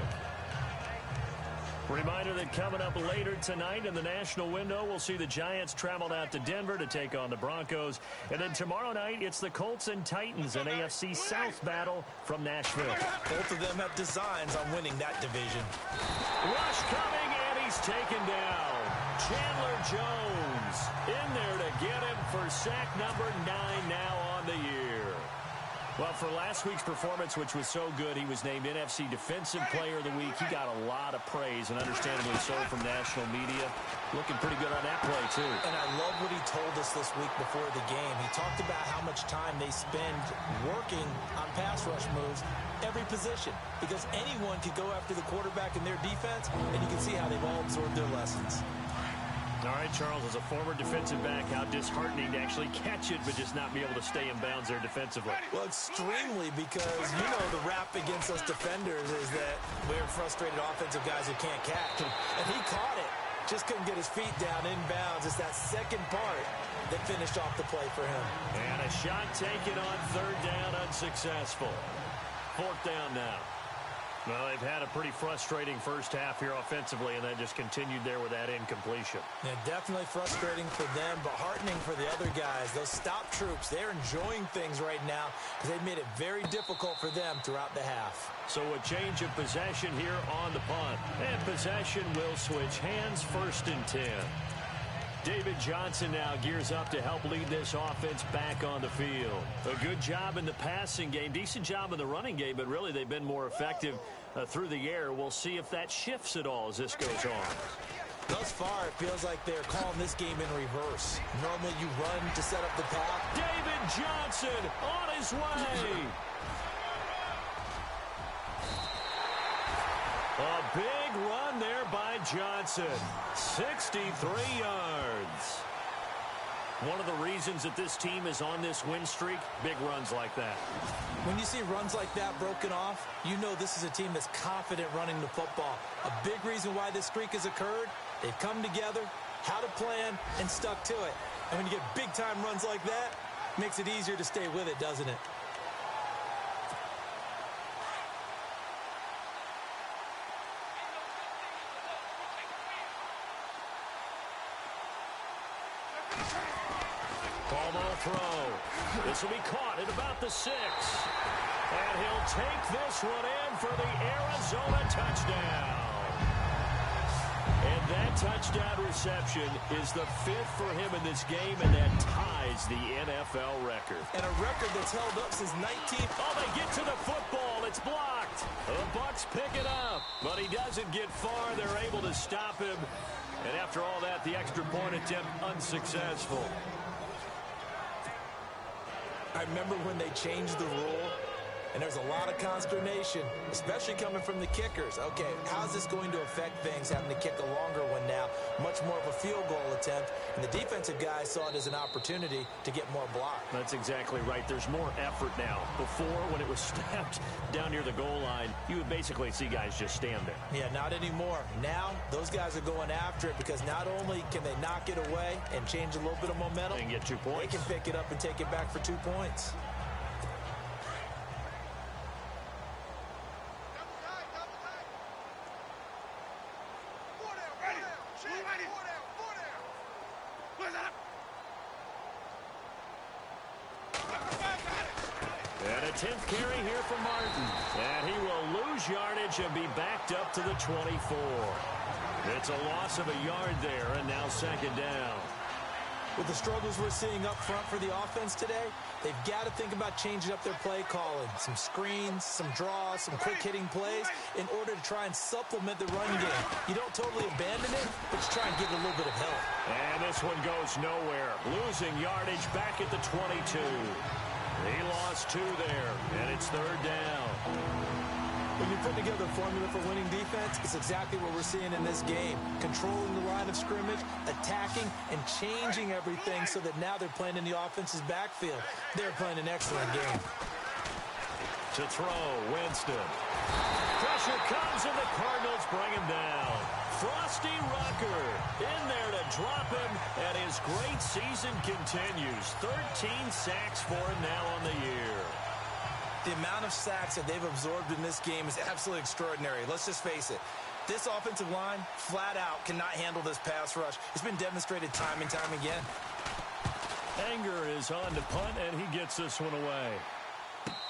Reminder that coming up later tonight in the national window, we'll see the Giants travel out to Denver to take on the Broncos. And then tomorrow night, it's the Colts and Titans, an AFC South battle from Nashville. Both of them have designs on winning that division. Rush coming, and he's taken down. Chandler Jones in there to get him for sack number 9 now on the year. Well, for last week's performance, which was so good, he was named NFC Defensive Player of the Week. He got a lot of praise, and understandably so, from national media. Looking pretty good on that play, too. And I love what he told us this week before the game. He talked about how much time they spend working on pass rush moves, every position, because anyone could go after the quarterback in their defense, and you can see how they've all absorbed their lessons. All right, Charles, as a former defensive back, how disheartening to actually catch it but just not be able to stay in bounds there defensively. Well, extremely, because, you know, the rap against us defenders is that we're frustrated offensive guys who can't catch. And he caught it. Just couldn't get his feet down in bounds. It's that second part that finished off the play for him. And a shot taken on third down, unsuccessful. Fourth down now. Well, they've had a pretty frustrating first half here offensively, and that just continued there with that incompletion. Yeah, definitely frustrating for them, but heartening for the other guys. Those stop troops, they're enjoying things right now because they've made it very difficult for them throughout the half. So a change of possession here on the punt. And possession will switch hands, 1st and 10. David Johnson now gears up to help lead this offense back on the field. A good job in the passing game, decent job in the running game, but really they've been more effective through the air. We'll see if that shifts at all as this goes on. Thus far, it feels like they're calling this game in reverse. Normally you run to set up the pass. David Johnson on his way. A big run there by Johnson. 63 yards. One of the reasons that this team is on this win streak, big runs like that. When you see runs like that broken off, you know this is a team that's confident running the football. A big reason why this streak has occurred, they've come together, had a plan, and stuck to it. And when you get big-time runs like that, it makes it easier to stay with it, doesn't it? Throw. This will be caught at about the 6. And he'll take this one in for the Arizona touchdown. And that touchdown reception is the 5th for him in this game, and that ties the NFL record. And a record that's held up since 19. Oh, they get to the football. It's blocked. The Bucs pick it up, but he doesn't get far. They're able to stop him. And after all that, the extra point attempt unsuccessful. I remember when they changed the rule And there's a lot of consternation, especially coming from the kickers. Okay, how's this going to affect things, having to kick a longer one now? Much more of a field goal attempt. And the defensive guys saw it as an opportunity to get more block. That's exactly right. There's more effort now. Before, when it was snapped down near the goal line, you would basically see guys just stand there. Yeah, not anymore. Now, those guys are going after it because not only can they knock it away and change a little bit of momentum, and get 2 points. They can pick it up and take it back for 2 points. And a 10th carry here for Martin. And he will lose yardage and be backed up to the 24. It's a loss of a yard there, and now second down. With the struggles we're seeing up front for the offense today, they've got to think about changing up their play calling. Some screens, some draws, some quick-hitting plays in order to try and supplement the run game. You don't totally abandon it, but you try and give it a little bit of help. And this one goes nowhere. Losing yardage back at the 22. He lost 2 there, and it's third down. When you put together a formula for winning defense, it's exactly what we're seeing in this game. Controlling the line of scrimmage, attacking, and changing everything so that now they're playing in the offense's backfield. They're playing an excellent game. To throw, Winston. Pressure comes, and the Cardinals bring him down. Frosty Rucker in there to drop him, and his great season continues. 13 sacks for him now on the year. The amount of sacks that they've absorbed in this game is absolutely extraordinary. Let's just face it. This offensive line, flat out, cannot handle this pass rush. It's been demonstrated time and time again. Anger is on to punt, and he gets this one away.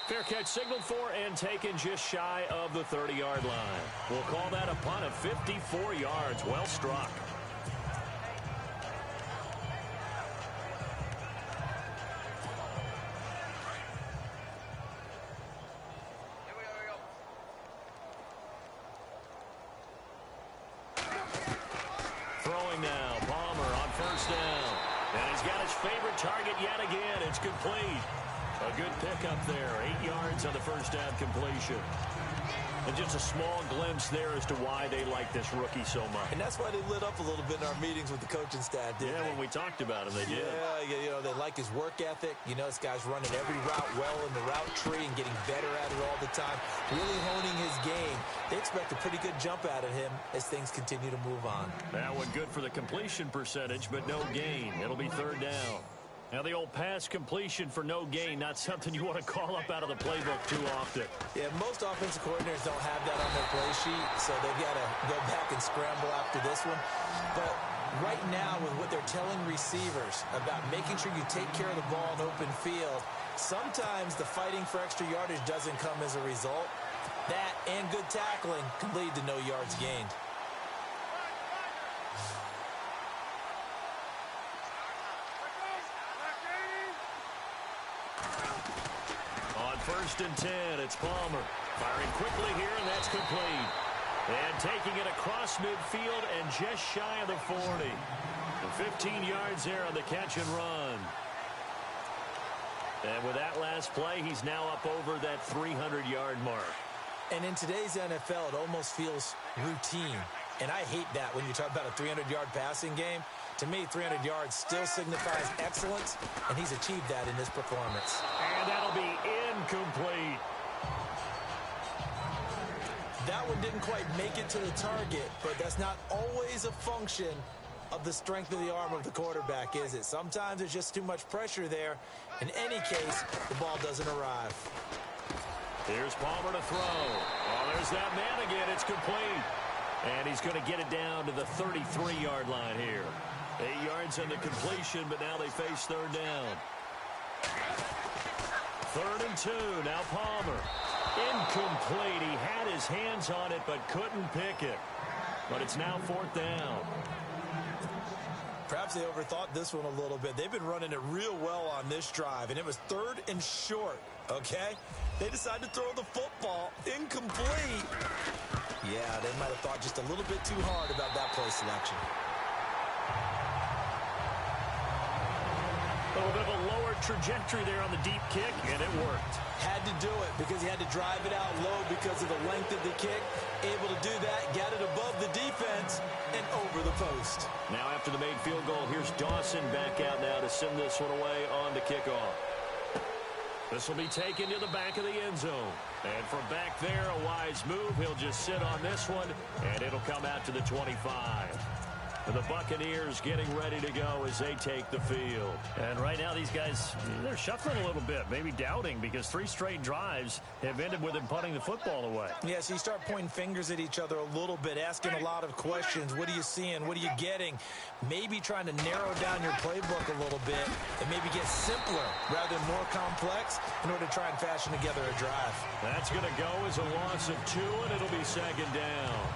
Fair catch signaled for and taken just shy of the 30-yard line. We'll call that a punt of 54 yards. Well struck. Throwing now, Palmer on first down. And he's got his favorite target yet again. It's complete. A good pickup there. 8 yards on the first down completion. And just a small glimpse there as to why they like this rookie so much. And that's why they lit up a little bit in our meetings with the coaching staff, didn't they? When we talked about him, they did. Yeah, you know, they like his work ethic. You know, this guy's running every route well in the route tree and getting better at it all the time, really honing his game. They expect a pretty good jump out of him as things continue to move on. That one good for the completion percentage, but no gain. It'll be third down. Now, the old pass completion for no gain, not something you want to call up out of the playbook too often. Yeah, most offensive coordinators don't have that on their play sheet, so they've got to go back and scramble after this one. But right now, with what they're telling receivers about making sure you take care of the ball in open field, sometimes the fighting for extra yardage doesn't come as a result. That and good tackling can lead to no yards gained. First and 10, it's Palmer. Firing quickly here, and that's complete. And taking it across midfield and just shy of the 40. And 15 yards there on the catch and run. And with that last play, he's now up over that 300-yard mark. And in today's NFL, it almost feels routine. And I hate that when you talk about a 300-yard passing game. To me, 300 yards still signifies excellence, and he's achieved that in this performance. And that'll be incomplete. That one didn't quite make it to the target, but that's not always a function of the strength of the arm of the quarterback, is it? Sometimes there's just too much pressure there. In any case, the ball doesn't arrive. Here's Palmer to throw. Oh, there's that man again. It's complete. And he's going to get it down to the 33-yard line here. 8 yards on the completion, but now they face third down. 3rd and 2. Now Palmer. Incomplete. He had his hands on it, but couldn't pick it. But it's now 4th down. Perhaps they overthought this one a little bit. They've been running it real well on this drive, and it was 3rd and short, okay? They decided to throw the football. Incomplete. Yeah, they might have thought just a little bit too hard about that play selection. A little bit of a lower trajectory there on the deep kick, and it worked. Had to do it because he had to drive it out low because of the length of the kick. Able to do that, got it above the defense and over the post. Now after the made field goal, here's Dawson back out now to send this one away on the kickoff. This will be taken to the back of the end zone. And from back there, a wise move. He'll just sit on this one, and it'll come out to the 25. The Buccaneers getting ready to go as they take the field. And right now these guys, they're shuffling a little bit, maybe doubting, because 3 straight drives have ended with him punting the football away. Yeah, so you start pointing fingers at each other a little bit, asking a lot of questions. What are you seeing? What are you getting? Maybe trying to narrow down your playbook a little bit and maybe get simpler rather than more complex in order to try and fashion together a drive. That's going to go as a loss of 2, and it'll be second down.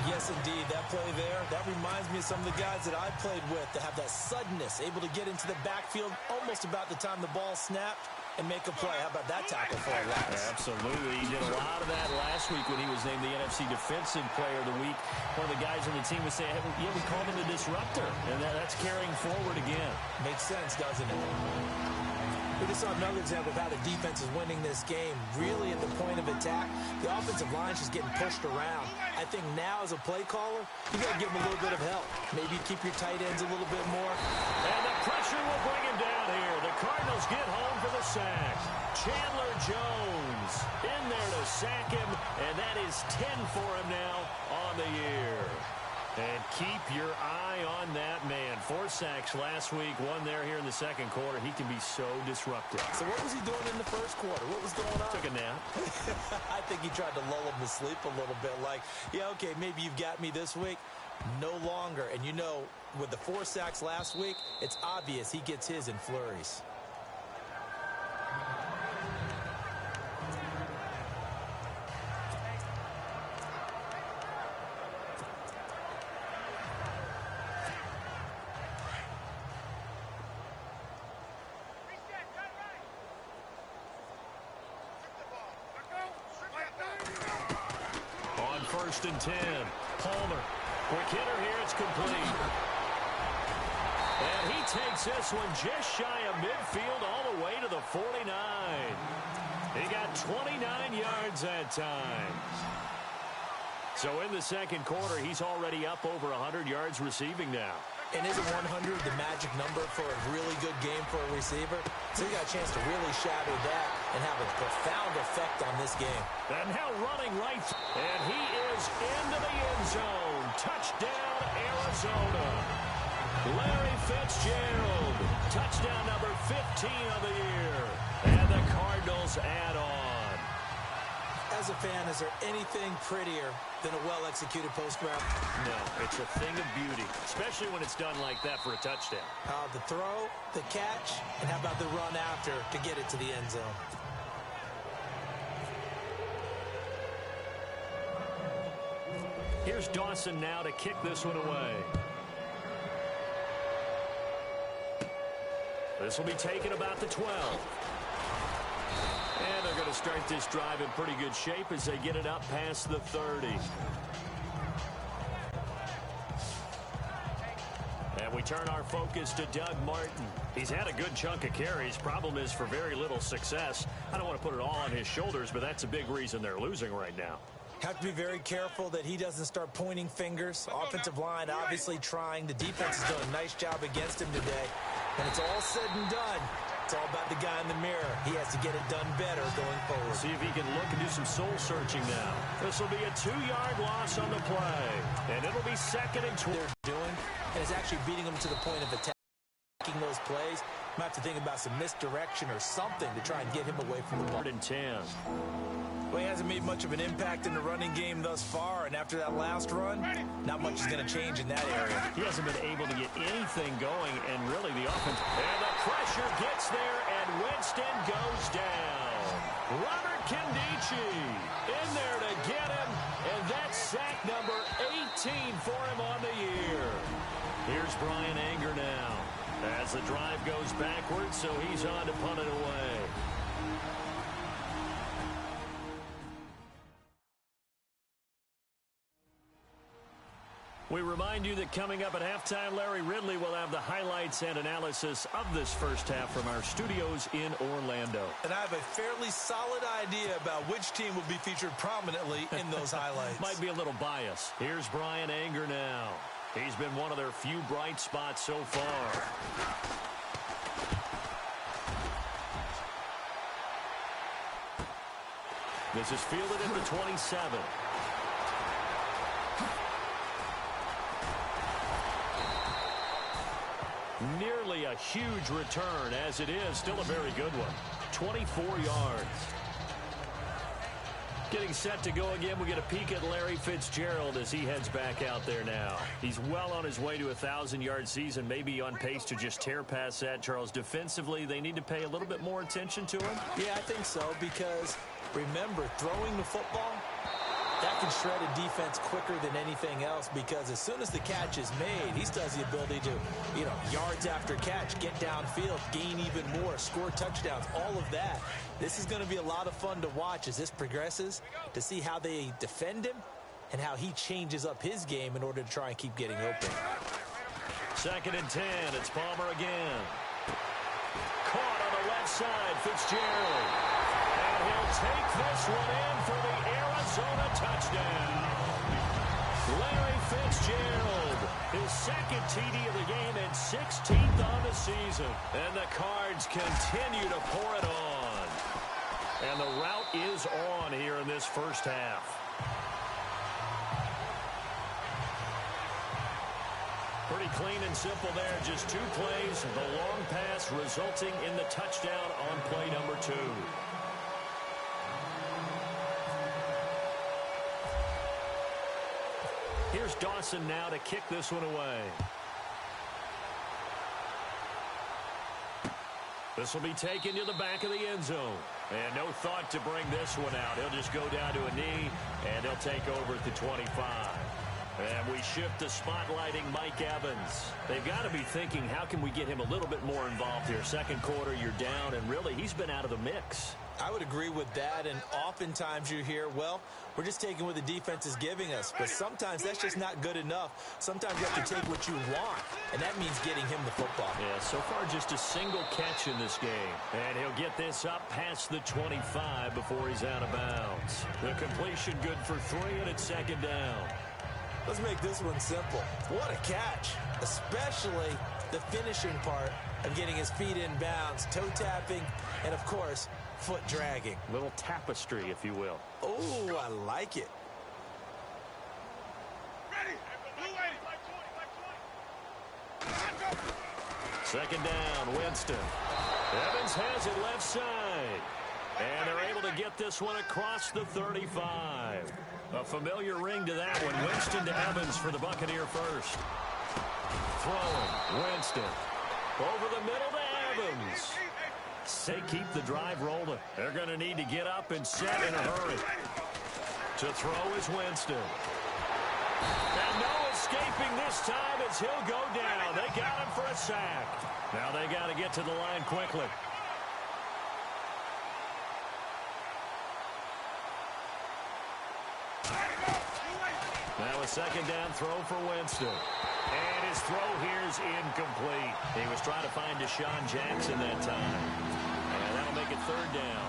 Yes, indeed. That play there, that reminds me of some of the guys that I played with that have that suddenness, able to get into the backfield almost about the time the ball snapped and make a play. How about that tackle for a loss? Absolutely. He did a lot of that last week when he was named the NFC Defensive Player of the Week. One of the guys on the team was saying, hey, yeah, we called him the disruptor, and that's carrying forward again. Makes sense, doesn't it? We just saw another example of how the defense is winning this game. Really at the point of attack, the offensive line is just getting pushed around. I think now as a play caller, you got to give them a little bit of help. Maybe keep your tight ends a little bit more. And the pressure will bring him down here. The Cardinals get home for the sack. Chandler Jones in there to sack him, and that is 10 for him now on the year. And keep your eye on that man. 4 sacks last week, 1 there here in the second quarter. He can be so disruptive. So what was he doing in the first quarter? What was going on? Took a nap. I think he tried to lull him to sleep a little bit. Like, yeah, okay, maybe you've got me this week. No longer. And you know, with the 4 sacks last week, it's obvious he gets his in flurries. First and 10. Palmer. Quick hitter here. It's complete. And he takes this one just shy of midfield all the way to the 49. He got 29 yards that time. So in the second quarter, he's already up over 100 yards receiving now. And isn't 100 the magic number for a really good game for a receiver? So he got a chance to really shadow that and have a profound effect on this game. And now running right. And he is into the end zone. Touchdown, Arizona. Larry Fitzgerald. Touchdown number 15 of the year. And the Cardinals add on. As a fan, is there anything prettier than a well-executed post route? No, it's a thing of beauty, especially when it's done like that for a touchdown. The throw, the catch, and how about the run after to get it to the end zone? Here's Dawson now to kick this one away. This will be taken about the 12. And they're going to start this drive in pretty good shape as they get it up past the 30. And we turn our focus to Doug Martin. He's had a good chunk of carries. Problem is for very little success. I don't want to put it all on his shoulders, but that's a big reason they're losing right now. Have to be very careful that he doesn't start pointing fingers. Offensive line obviously trying. The defense has done a nice job against him today. When it's all said and done, it's all about the guy in the mirror. He has to get it done better going forward. See if he can look and do some soul searching now. This will be a 2-yard loss on the play. And it'll be second and 20. They're doing, and it's actually beating them to the point of attacking those plays. Might have to think about some misdirection or something to try and get him away from the ball. 3rd and 10. Well, he hasn't made much of an impact in the running game thus far, and after that last run, not much is going to change in that area. He hasn't been able to get anything going, and really the offense. And the pressure gets there, and Winston goes down. Robert Kindici in there to get him, and that's sack number 18 for him on the year. Here's Brian Anger now. As the drive goes backwards, so he's on to punt it away. We remind you that coming up at halftime, Larry Ridley will have the highlights and analysis of this first half from our studios in Orlando. And I have a fairly solid idea about which team will be featured prominently in those highlights. Might be a little bias. Here's Brian Anger now. He's been one of their few bright spots so far. This is fielded at the 27. Nearly a huge return, as it is still a very good one. 24 yards. Getting set to go again. We get a peek at Larry Fitzgerald as he heads back out there now. He's well on his way to a 1,000-yard season, maybe on pace to just tear past that. Charles, defensively, they need to pay a little bit more attention to him? Yeah, I think so, because remember, throwing the football, that can shred a defense quicker than anything else, because as soon as the catch is made, he still has the ability to, yards after catch, get downfield, gain even more, score touchdowns, all of that. This is going to be a lot of fun to watch as this progresses, to see how they defend him and how he changes up his game in order to try and keep getting open. 2nd and 10. It's Palmer again. Caught on the left side, Fitzgerald. And he'll take this one in for the Arizona touchdown. Larry Fitzgerald, his 2nd TD of the game and 16th on the season. And the Cards continue to pour it on. And the route is on here in this first half. Pretty clean and simple there. Just 2 plays. The long pass resulting in the touchdown on play number 2. Here's Dawson now to kick this one away. This will be taken to the back of the end zone. And no thought to bring this one out. He'll just go down to a knee, and he'll take over at the 25. And we shift to spotlighting Mike Evans. They've got to be thinking, how can we get him a little bit more involved here? 2nd quarter, you're down, and really, he's been out of the mix. I would agree with that, and oftentimes you hear, well, we're just taking what the defense is giving us. But sometimes that's just not good enough. Sometimes you have to take what you want, and that means getting him the football. Yeah, so far just a single catch in this game. And he'll get this up past the 25 before he's out of bounds. The completion good for 3, and it's 2nd down. Let's make this one simple. What a catch, especially the finishing part of getting his feet in bounds, toe tapping, and, of course, foot dragging. Little tapestry, if you will. Oh, I like it. Ready. 2nd down, Winston. Evans has it left side. And they're able to get this one across the 35. A familiar ring to that one. Winston to Evans for the Buccaneer first. Throwing, Winston. Over the middle to Evans. Say keep the drive rolling. They're going to need to get up and set in a hurry. To throw is Winston. And no escaping this time as he'll go down. They got him for a sack. Now they got to get to the line quickly. Now a 2nd down throw for Winston. And his throw here is incomplete. He was trying to find Deshaun Jackson that time. And that'll make it 3rd down.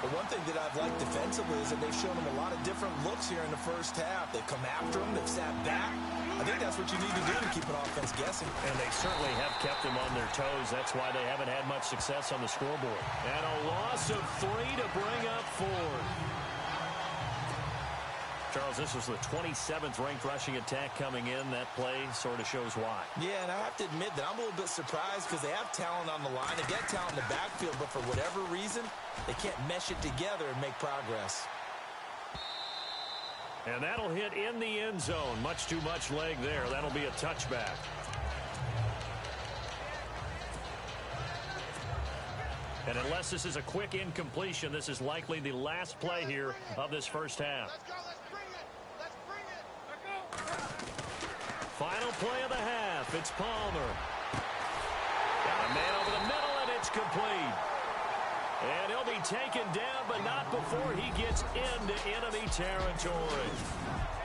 But one thing that I've liked defensively is that they've shown him a lot of different looks here in the first half. They've come after him. They've sat back. I think that's what you need to do to keep an offense guessing. And they certainly have kept him on their toes. That's why they haven't had much success on the scoreboard. And a loss of 3 to bring up 4. Charles, this was the 27th ranked rushing attack coming in. That play sort of shows why. Yeah, and I have to admit that I'm a little bit surprised because they have talent on the line. They get talent in the backfield, but for whatever reason, they can't mesh it together and make progress. And that'll hit in the end zone. Much too much leg there. That'll be a touchback. And unless this is a quick incompletion, this is likely the last play here of this first half. Let's go. Let's bring it. Let's bring it. Let's go. Final play of the half. It's Palmer. Got a man over the middle, and it's complete. And he'll be taken down, but not before he gets into enemy territory.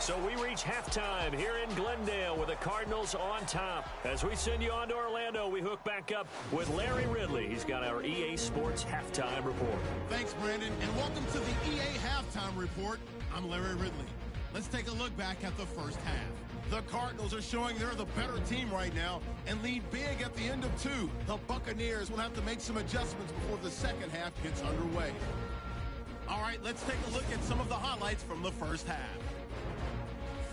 So we reach halftime here in Glendale with the Cardinals on top. As we send you on to Orlando, we hook back up with Larry Ridley. He's got our EA Sports Halftime Report. Thanks, Brandon, and welcome to the EA Halftime Report. I'm Larry Ridley. Let's take a look back at the first half. The Cardinals are showing they're the better team right now and lead big at the end of 2. The Buccaneers will have to make some adjustments before the second half gets underway. All right, let's take a look at some of the highlights from the first half.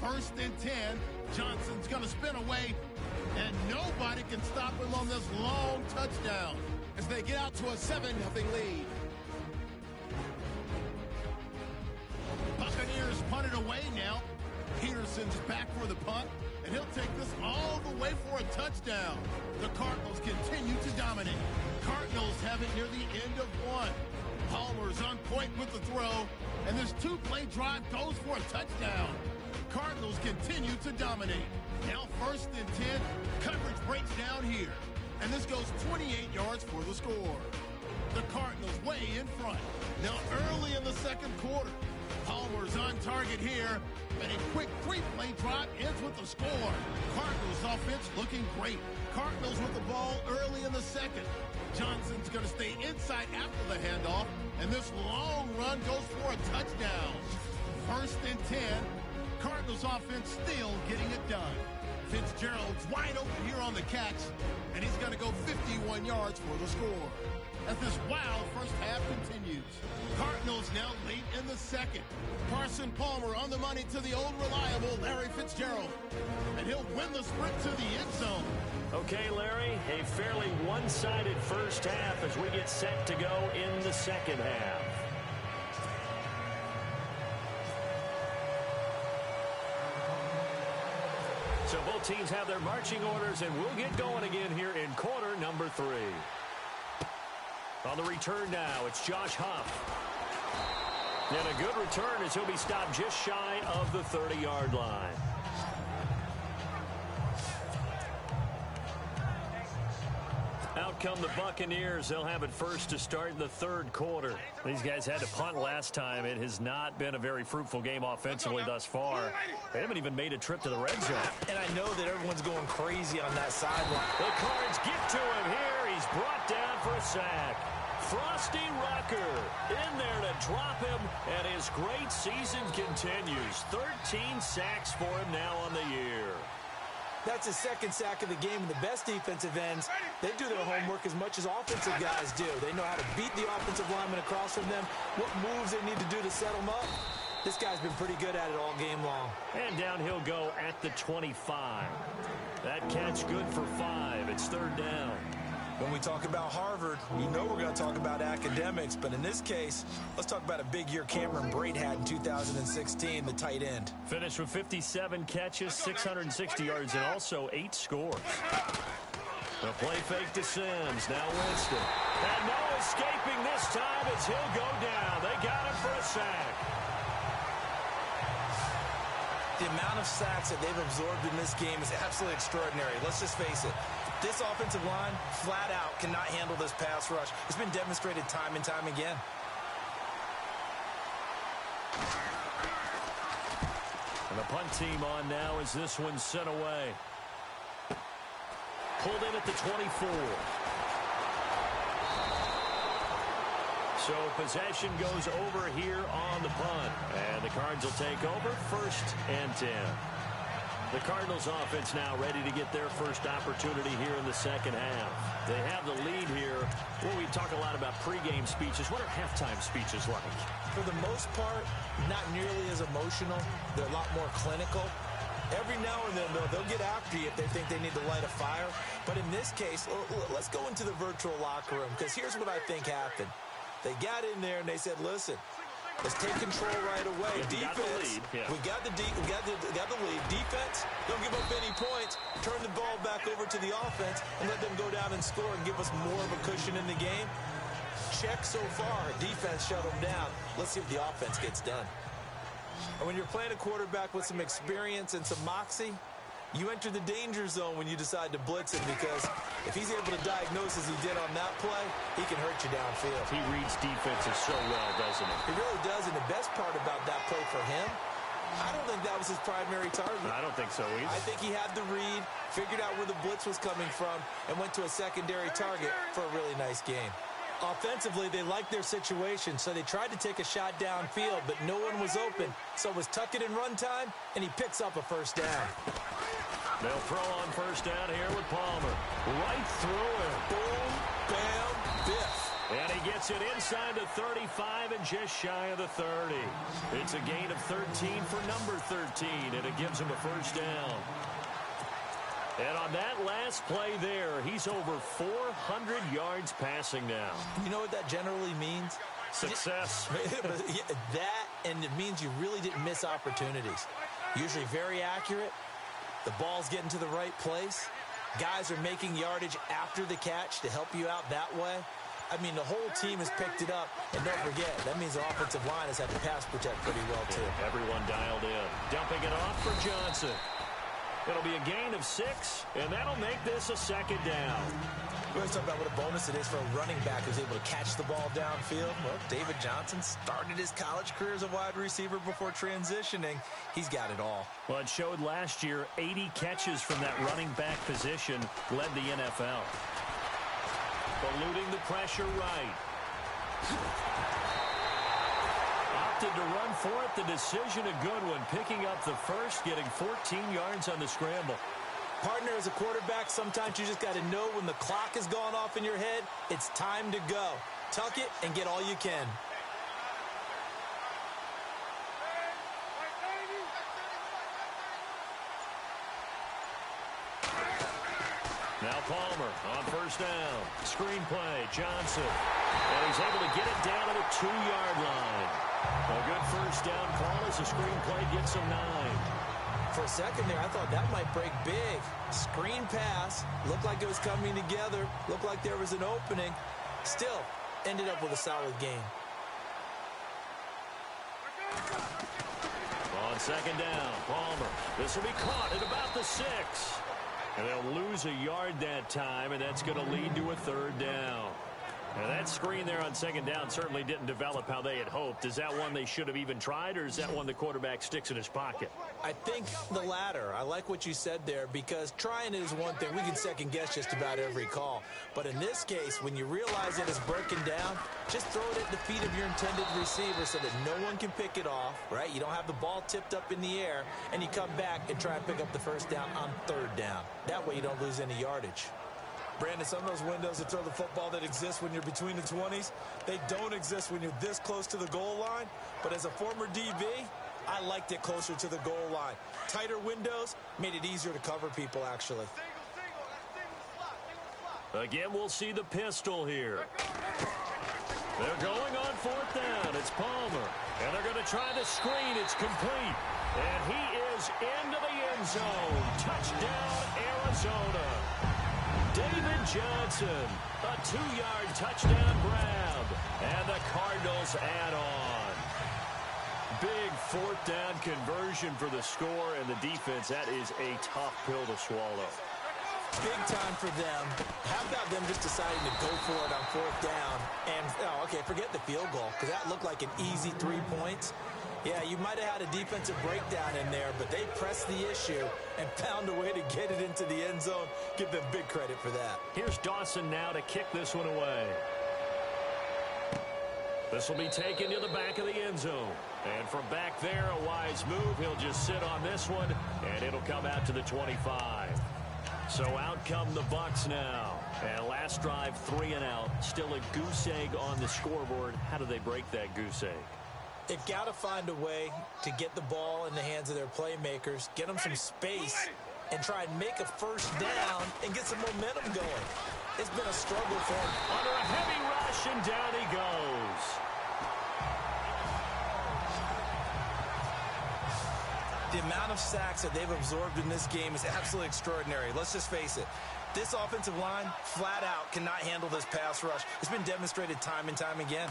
1st and 10. Johnson's going to spin away, and nobody can stop him on this long touchdown as they get out to a 7-0 lead. Buccaneers punted away now. Peterson's back for the punt, and he'll take this all the way for a touchdown. The Cardinals continue to dominate. Cardinals have it near the end of 1. Palmer's on point with the throw, and this 2-play drive goes for a touchdown. Cardinals continue to dominate. Now 1st and 10. Coverage breaks down here, and this goes 28 yards for the score. The Cardinals way in front. Now early in the second quarter, Palmer's on target here, and a quick 3-play drive ends with the score. Cardinals offense looking great. Cardinals with the ball early in the second. Johnson's going to stay inside after the handoff, and this long run goes for a touchdown. 1st and 10. Cardinals offense still getting it done. Fitzgerald's wide open here on the catch, and he's going to go 51 yards for the score. As this wild first half continues. Cardinals now late in the second. Carson Palmer on the money to the old reliable Larry Fitzgerald, and he'll win the sprint to the end zone. Okay, Larry, a fairly one-sided first half as we get set to go in the second half. So both teams have their marching orders, and we'll get going again here in quarter number 3. On the return now, it's Josh Huff. And a good return as he'll be stopped just shy of the 30-yard line. Out come the Buccaneers. They'll have it first to start the third quarter. These guys had to punt last time. It has not been a very fruitful game offensively thus far. They haven't even made a trip to the red zone. And I know that everyone's going crazy on that sideline. The Cards get to him here. He's brought down for a sack. Frosty Rucker in there to drop him, and his great season continues. 13 sacks for him now on the year. That's his second sack of the game, and the best defensive ends, they do their homework as much as offensive guys do. They know how to beat the offensive lineman across from them, what moves they need to do to set them up. This guy's been pretty good at it all game long. And down he'll go at the 25. That catch good for 5. It's third down. When we talk about Harvard, you know we're going to talk about academics, but in this case, let's talk about a big year Cameron Brate had in 2016, the tight end. Finished with 57 catches, 660 yards, and also 8 scores. The play fake to Sims, now Winston. And no escaping this time as he'll go down. They got him for a sack. The amount of sacks that they've absorbed in this game is absolutely extraordinary. Let's just face it. This offensive line, flat out, cannot handle this pass rush. It's been demonstrated time and time again. And the punt team on now as this one's sent away. Pulled in at the 24. So possession goes over here on the punt. And the Cards will take over 1st and 10. The Cardinals offense now ready to get their first opportunity here in the second half. They have the lead here. Well, we talk a lot about pregame speeches. What are halftime speeches like? For the most part, not nearly as emotional. They're a lot more clinical. Every now and then, though, they'll get after you if they think they need to light a fire. But in this case, let's go into the virtual locker room, because here's what I think happened. They got in there and they said, listen, let's take control right away. Defense, we got the lead. Defense, don't give up any points. Turn the ball back over to the offense and let them go down and score and give us more of a cushion in the game. Check so far. Defense shut them down. Let's see if the offense gets done. And when you're playing a quarterback with some experience and some moxie, You enter the danger zone when you decide to blitz him, because if he's able to diagnose as he did on that play, he can hurt you downfield. He reads defenses so well, doesn't he? He really does, and the best part about that play for him, I don't think that was his primary target. I don't think so either. I think he had the read, figured out where the blitz was coming from, and went to a secondary target for a really nice game. Offensively, they liked their situation, so they tried to take a shot downfield, but no one was open. So it was tuck it in run time, and he picks up a first down. They'll throw on first down here with Palmer. Right through it. Boom, bam, biff. And he gets it inside the 35 and just shy of the 30. It's a gain of 13 for number 13, and it gives him a first down. And on that last play there, he's over 400 yards passing now. You know what that generally means? Success. That, and it means you really didn't miss opportunities. Usually very accurate. The ball's getting to the right place. Guys are making yardage after the catch to help you out that way. I mean, the whole team has picked it up. And don't forget, that means the offensive line has had to pass protect pretty well, too. Yeah, everyone dialed in. Dumping it off for Johnson. It'll be a gain of 6, and that'll make this a second down. We always talk about what a bonus it is for a running back who's able to catch the ball downfield. Well, David Johnson started his college career as a wide receiver before transitioning. He's got it all. Well, it showed last year 80 catches from that running back position led the NFL. Eluding the pressure right. Opted to run for it. The decision a good one. Picking up the first, getting 14 yards on the scramble. Partner, as a quarterback, sometimes you just got to know when the clock has gone off in your head, it's time to go. Tuck it and get all you can. Now Palmer on first down. Screen play, Johnson. And he's able to get it down to the 2-yard line. A good first down call as the screen play gets him 9. For a second there, I thought that might break big. Screen pass. Looked like it was coming together. Looked like there was an opening. Still, ended up with a solid game. On second down, Palmer. This will be caught at about the 6. And they'll lose a yard that time, and that's going to lead to a third down. Now, that screen there on second down certainly didn't develop how they had hoped. Is that one they should have even tried, or is that one the quarterback sticks in his pocket? I think the latter. I like what you said there, because trying it is one thing. We can second-guess just about every call. But in this case, when you realize it is broken down, just throw it at the feet of your intended receiver so that no one can pick it off, right? You don't have the ball tipped up in the air, and you come back and try and pick up the first down on third down. That way you don't lose any yardage. Brandon, some of those windows to throw the football that exist when you're between the 20s, they don't exist when you're this close to the goal line. But as a former DB, I liked it closer to the goal line. Tighter windows made it easier to cover people, actually. Again, we'll see the pistol here. They're going on fourth down. It's Palmer. And they're going to try the screen. It's complete. And he is into the end zone. Touchdown, Arizona. David Johnson, a 2-yard touchdown grab, and the Cardinals add on. Big fourth down conversion for the score, and the defense, that is a tough pill to swallow. Big time for them. How about them just deciding to go for it on fourth down? And, okay, forget the field goal, because that looked like an easy 3 points. Yeah, you might have had a defensive breakdown in there, but they pressed the issue and found a way to get it into the end zone. Give them big credit for that. Here's Dawson now to kick this one away. This will be taken to the back of the end zone. And from back there, a wise move. He'll just sit on this one, and it'll come out to the 25. So out come the Bucs now. And last drive, 3 and out. Still a goose egg on the scoreboard. How do they break that goose egg? They've got to find a way to get the ball in the hands of their playmakers, get them some space, and try and make a first down and get some momentum going. It's been a struggle for them. Under a heavy rush, and down he goes. The amount of sacks that they've absorbed in this game is absolutely extraordinary. Let's just face it. This offensive line, flat out, cannot handle this pass rush. It's been demonstrated time and time again.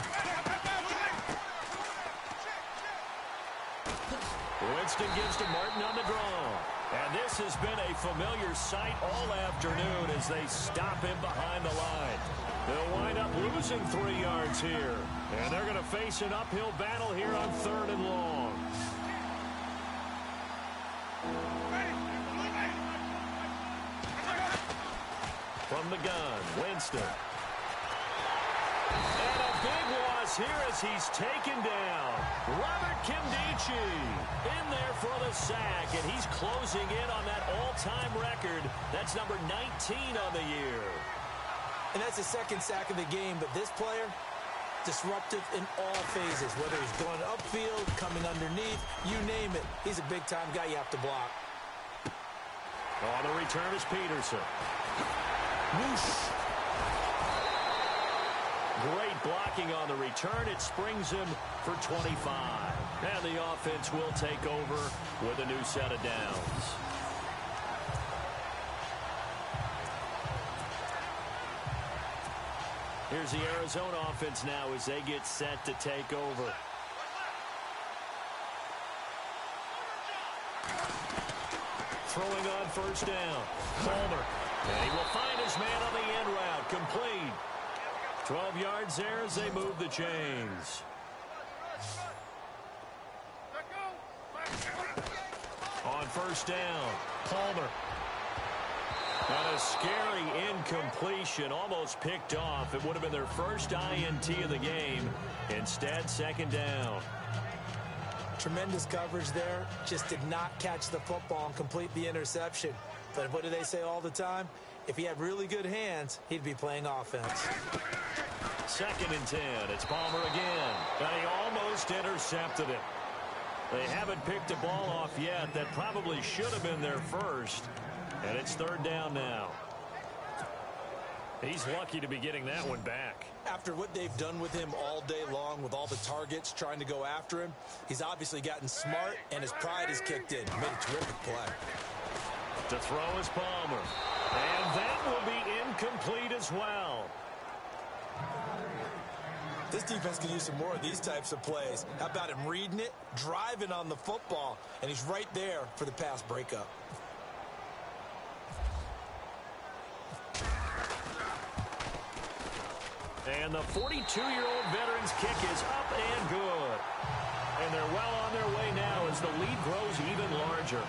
Winston gives to Martin on the draw. And this has been a familiar sight all afternoon as they stop him behind the line. They'll wind up losing 3 yards here. And they're going to face an uphill battle here on 3rd and long. From the gun, Winston. And a big loss here as he's taken down. Robert Kimdichie in there for the sack, and he's closing in on that all-time record. That's number 19 on the year. And that's the 2nd sack of the game, but this player, disruptive in all phases, whether he's going upfield, coming underneath, you name it. He's a big-time guy you have to block. On the return is Peterson. Whoosh. Great blocking on the return. It springs him for 25. And the offense will take over with a new set of downs. Here's the Arizona offense now as they get set to take over. Throwing on 1st down. Palmer. And he will find his man on the end route. Complete. 12 yards there as they move the chains. On 1st down, Palmer. And a scary incompletion, almost picked off. It would have been their first INT of the game. Instead, 2nd down. Tremendous coverage there. Just did not catch the football and complete the interception. But what do they say all the time? If he had really good hands, he'd be playing offense. 2nd and 10. It's Palmer again. And he almost intercepted it. They haven't picked a ball off yet. That probably should have been their first. And it's 3rd down now. He's lucky to be getting that one back. After what they've done with him all day long, with all the targets trying to go after him, he's obviously gotten smart, and his pride has kicked in. Made a terrific play. To throw is Palmer. And that will be incomplete as well. This defense can use some more of these types of plays. How about him reading it, driving on the football, and he's right there for the pass breakup. And the 42-year-old veteran's kick is up and good. And they're well on their way now as the lead grows even larger.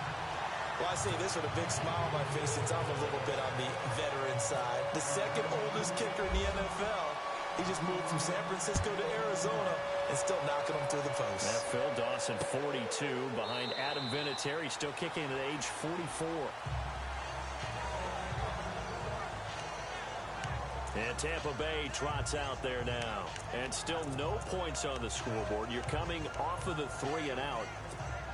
Well, I say this with a big smile on my face since I'm a little bit on the veteran side. The 2nd oldest kicker in the NFL. He just moved from San Francisco to Arizona and still knocking them through the post. Now Phil Dawson, 42, behind Adam Vinatieri, still kicking at age 44. And Tampa Bay trots out there now. And still no points on the scoreboard. You're coming off of the 3 and out.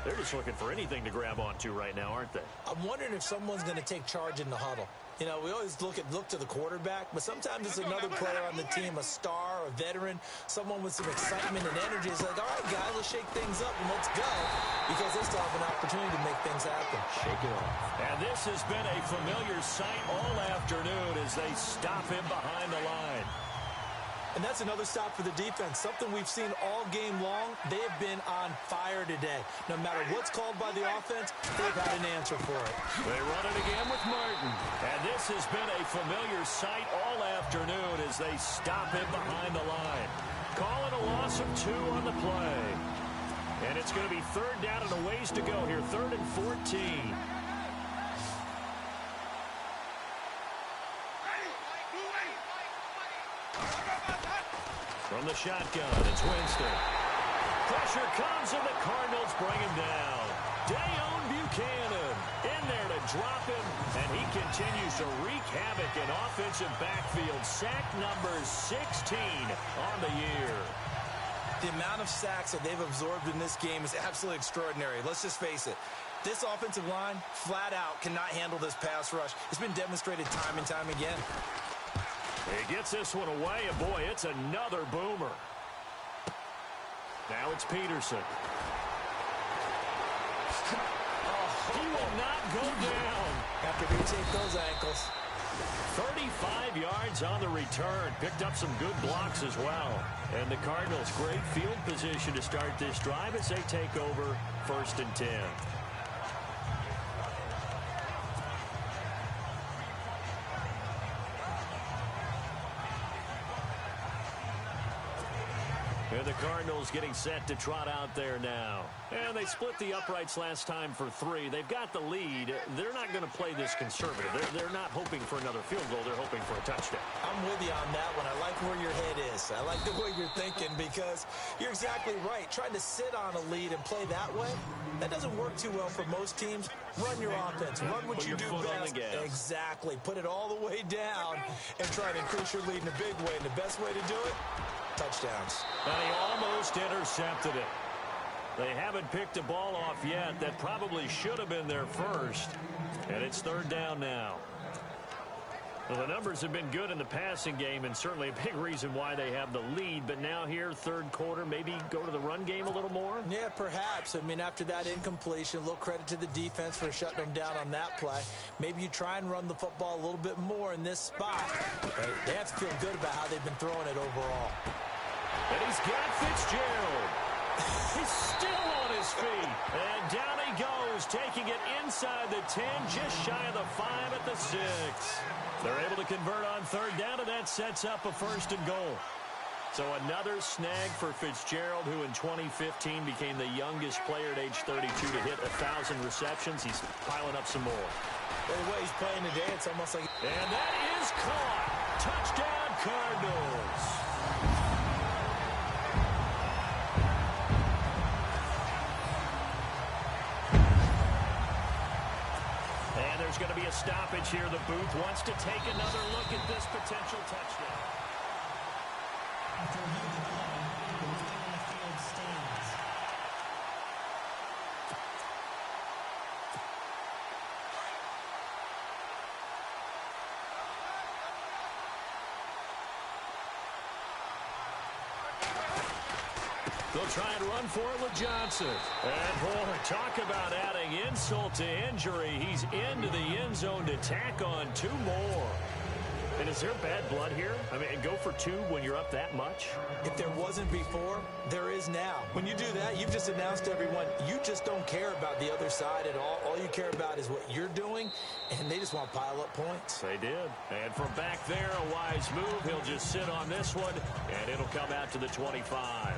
They're just looking for anything to grab onto right now, aren't they? I'm wondering if someone's going to take charge in the huddle. You know, we always look to the quarterback, but sometimes it's another player on the team, a star, a veteran, someone with some excitement and energy. It's like, all right, guys, let's shake things up and let's go, because they still have an opportunity to make things happen. Shake it off. And this has been a familiar sight all afternoon as they stop him behind the line. And that's another stop for the defense. Something we've seen all game long. They have been on fire today. No matter what's called by the offense, they've had an answer for it. They run it again with Martin. And this has been a familiar sight all afternoon as they stop him behind the line. Calling a loss of 2 on the play. And it's going to be 3rd down and a ways to go here. 3rd and 14. From the shotgun, it's Winston. Pressure comes, and the Cardinals bring him down. Dayon Buchanan in there to drop him, and he continues to wreak havoc in offensive backfield. Sack number 16 on the year. The amount of sacks that they've absorbed in this game is absolutely extraordinary. Let's just face it. This offensive line, flat out, cannot handle this pass rush. It's been demonstrated time and time again. He gets this one away, and boy, it's another boomer. Now it's Peterson. He will not go down. After we take those ankles. 35 yards on the return. Picked up some good blocks as well. And the Cardinals, great field position to start this drive as they take over 1st and 10. Cardinals getting set to trot out there now. And they split the uprights last time for 3. They've got the lead. They're not going to play this conservative. They're not hoping for another field goal. They're hoping for a touchdown. I'm with you on that one. I like where your head is. I like the way you're thinking because you're exactly right. Trying to sit on a lead and play that way, that doesn't work too well for most teams. Run your offense. Run what you do best. Exactly. Put it all the way down and try to increase your lead in a big way. And the best way to do it, touchdowns. And he almost intercepted it. They haven't picked a ball off yet. That probably should have been their first. And it's 3rd down now. Well, the numbers have been good in the passing game and certainly a big reason why they have the lead. But now here, 3rd quarter, maybe go to the run game a little more? Yeah, perhaps. I mean, after that incompletion, a little credit to the defense for shutting them down on that play. Maybe you try and run the football a little bit more in this spot. They have to feel good about how they've been throwing it overall. And he's got Fitzgerald. He's still on his feet. And down he goes, taking it inside the 10, just shy of the 5 at the 6. They're able to convert on 3rd down, and that sets up a 1st and goal. So another snag for Fitzgerald, who in 2015 became the youngest player at age 32 to hit 1,000 receptions. He's piling up some more. By the way he's playing today, it's almost like... And that is caught. Touchdown, Cardinals. And there's going to be a stoppage here. The booth wants to take another look at this potential touchdown. After a view of the play, the line on the field stands. They'll try and run for it with Johnson. And boy, talk about adding insult to injury. He's into the end zone to tack on 2 more. And is there bad blood here? I mean, go for 2 when you're up that much? If there wasn't before, there is now. When you do that, you've just announced to everyone, you just don't care about the other side at all. All you care about is what you're doing, and they just want to pile up points. They did. And from back there, a wise move. He'll just sit on this one, and it'll come out to the 25.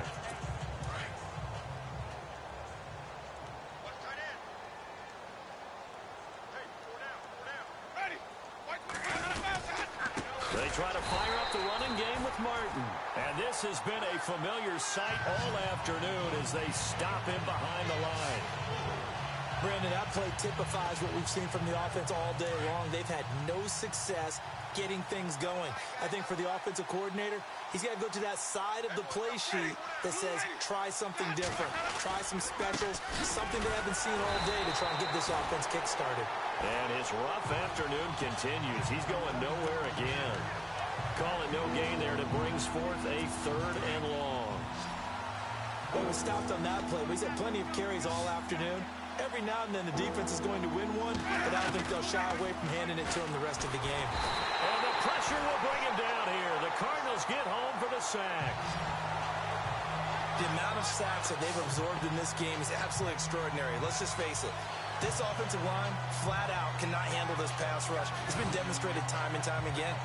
They try to fire up the running game with Martin. And this has been a familiar sight all afternoon as they stop him behind the line. Brandon, that play typifies what we've seen from the offense all day long. They've had no success getting things going. I think for the offensive coordinator, he's got to go to that side of the play sheet that says, try something different. Try some specials, something they haven't seen all day to try and get this offense kick-started. And his rough afternoon continues. He's going nowhere again. Call it no gain there, and it brings forth a 3rd and long. Well, he was stopped on that play, but he's had plenty of carries all afternoon. Every now and then the defense is going to win one, but I don't think they'll shy away from handing it to him the rest of the game. And the pressure will bring him down here. The Cardinals get home for the sack. The amount of sacks that they've absorbed in this game is absolutely extraordinary. Let's just face it. This offensive line, flat out, cannot handle this pass rush. It's been demonstrated time and time again.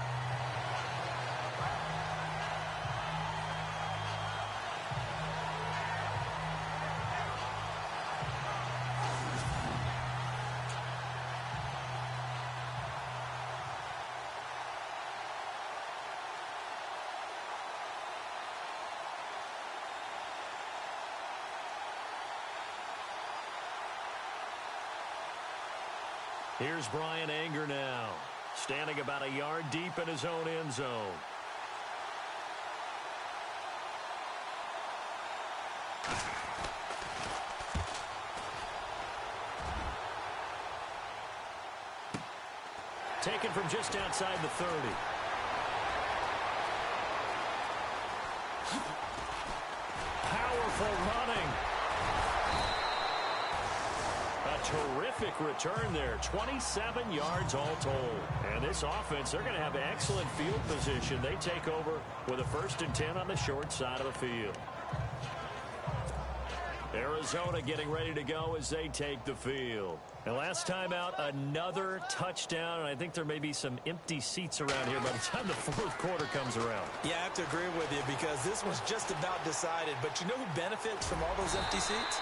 Here's Brian Anger now, standing about a yard deep in his own end zone. Taken from just outside the 30. Powerful running. Terrific return there. 27 yards all told. And this offense, they're going to have excellent field position. They take over with a 1st and 10 on the short side of the field. Arizona getting ready to go as they take the field. And last time out, another touchdown. And I think there may be some empty seats around here by the time the fourth quarter comes around. Yeah, I have to agree with you because this one's just about decided. But you know who benefits from all those empty seats?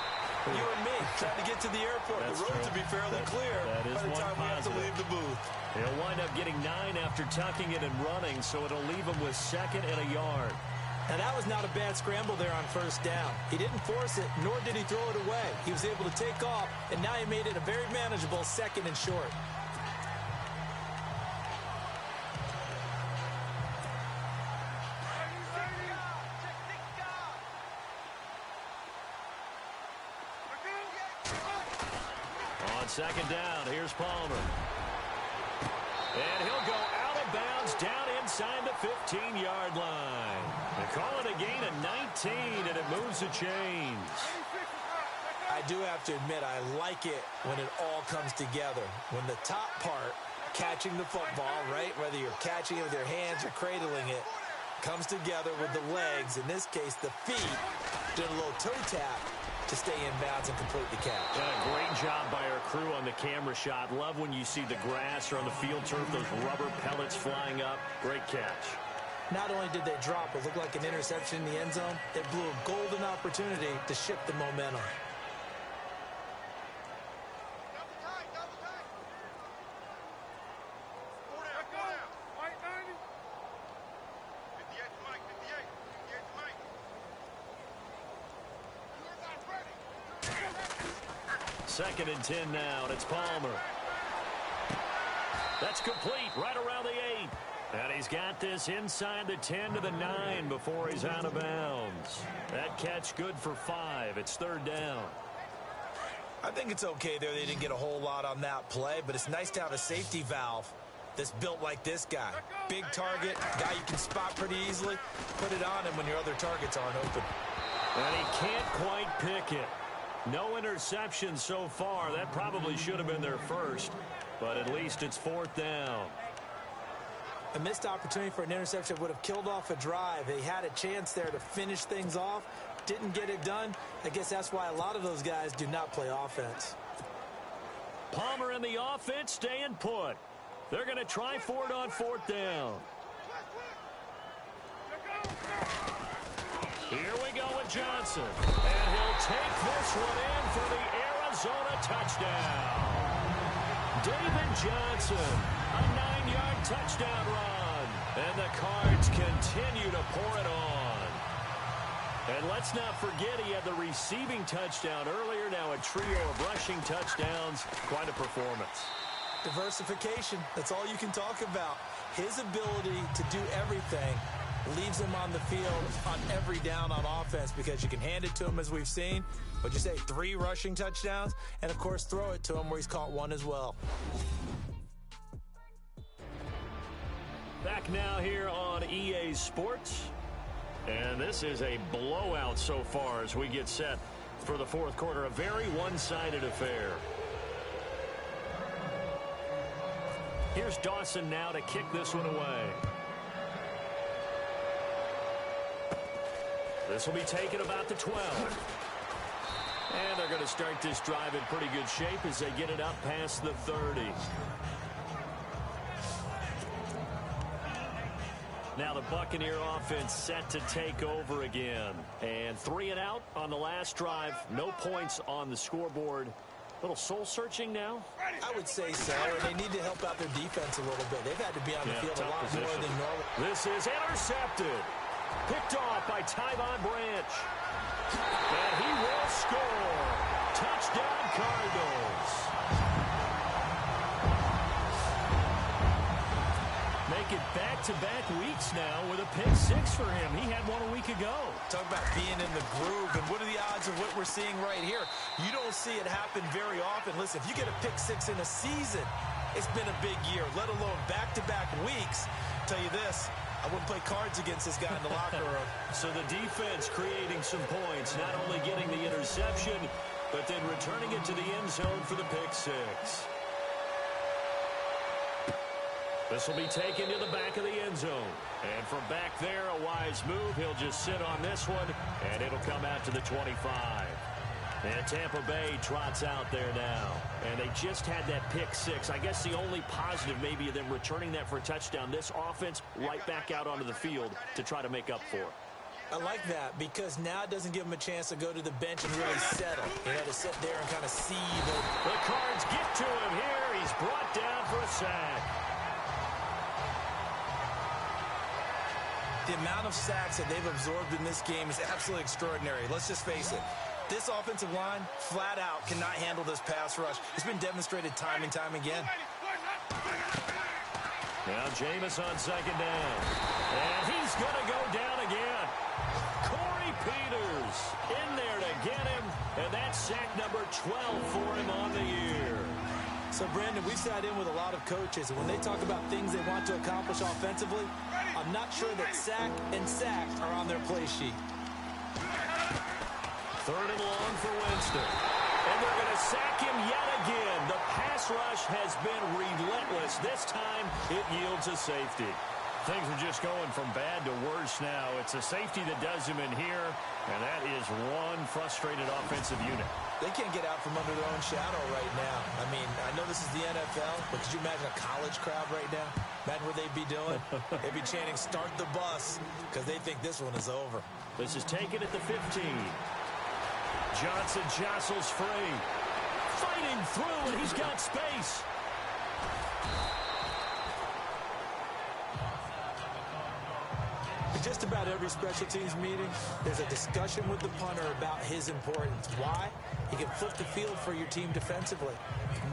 You and me, trying to get to the airport. That's the roads true. will be fairly clear that is by the time we have to positive. leave the booth. He'll wind up getting 9 after tucking it and running, so it'll leave him with 2nd and a yard. Now, that was not a bad scramble there on first down. He didn't force it, nor did he throw it away. He was able to take off, and now he made it a very manageable 2nd and short. On 2nd down, here's Palmer. And he'll go out of bounds down inside the 15-yard line. They call it a gain of 19, and it moves the chains. I do have to admit, I like it when it all comes together. When the top part, catching the football, right, whether you're catching it with your hands or cradling it, comes together with the legs, in this case the feet, doing a little toe tap to stay in bounds and complete the catch. Great job by our crew on the camera shot. Love when you see the grass or on the field turf, those rubber pellets flying up. Great catch. Not only did they drop what looked like an interception in the end zone, it blew a golden opportunity to shift the momentum. Second and 10 now, and it's Palmer. That's complete right around the 8. And he's got this inside the 10 to the 9 before he's out of bounds. That catch good for 5. It's 3rd down. I think it's okay there. They didn't get a whole lot on that play, but it's nice to have a safety valve that's built like this guy. Big target, guy you can spot pretty easily. Put it on him when your other targets aren't open. And he can't quite pick it. No interception so far. That probably should have been their first, but at least it's 4th down. A missed opportunity for an interception would have killed off a drive. They had a chance there to finish things off. Didn't get it done. I guess that's why a lot of those guys do not play offense. Palmer and the offense staying put. They're going to try for it on 4th down. Here we go with Johnson. And he'll take this one in for the Arizona touchdown. David Johnson, a 9-yard touchdown run. And the Cards continue to pour it on. And let's not forget he had the receiving touchdown earlier. Now a trio of rushing touchdowns. Quite a performance. Diversification, that's all you can talk about. His ability to do everything leaves him on the field on every down on offense because you can hand it to him as we've seen. What'd you say, 3 rushing touchdowns? And, of course, throw it to him where he's caught 1 as well. Back now here on EA Sports. And this is a blowout so far as we get set for the fourth quarter. A very one-sided affair. Here's Dawson now to kick this one away. This will be taken about the 12. And they're going to start this drive in pretty good shape as they get it up past the 30. Now the Buccaneer offense set to take over again. And 3 and out on the last drive. No points on the scoreboard. A little soul-searching now? I would say so. They need to help out their defense a little bit. They've had to be on the field a lot position. more than normal. This is intercepted. Picked off by Tyvon Branch. And he will score. Touchdown, Cardinals. Make it back-to-back weeks now with a pick 6 for him. He had one a week ago. Talk about being in the groove, and what are the odds of what we're seeing right here? You don't see it happen very often. Listen, if you get a pick 6 in a season, it's been a big year, let alone back-to-back weeks. I'll tell you this, I wouldn't play cards against this guy in the locker room. So the defense creating some points, not only getting the interception, but then returning it to the end zone for the pick 6. This will be taken to the back of the end zone. And from back there, a wise move. He'll just sit on this one, and it'll come out to the 25. And Tampa Bay trots out there now. And they just had that pick six. I guess the only positive maybe of them returning that for a touchdown. This offense right back out onto the field to try to make up for it. I like that because now it doesn't give him a chance to go to the bench and really settle. You know, to sit there and kind of see the Cards get to him here. He's brought down for a sack. The amount of sacks that they've absorbed in this game is absolutely extraordinary. Let's just face it. This offensive line, flat out, cannot handle this pass rush. It's been demonstrated time and time again. Now Jameis on second down. And he's going to go down again. Corey Peters in there to get him. And that's sack number 12 for him on the year. So, Brandon, we've sat in with a lot of coaches, and when they talk about things they want to accomplish offensively, I'm not sure that sack and sack are on their play sheet. Third and long for Winston. And they're going to sack him yet again. The pass rush has been relentless. This time, it yields a safety. Things are just going from bad to worse now. It's a safety that does him in here, and that is one frustrated offensive unit. They can't get out from under their own shadow right now. I mean, I know this is the NFL, but could you imagine a college crowd right now? Imagine what they'd be doing. They'd be chanting, "Start the bus," because they think this one is over. This is taken at the 15. Johnson jostles free. Fighting through, and he's got space. In just about every special teams meeting, there's a discussion with the punter about his importance. Why? He can flip the field for your team defensively,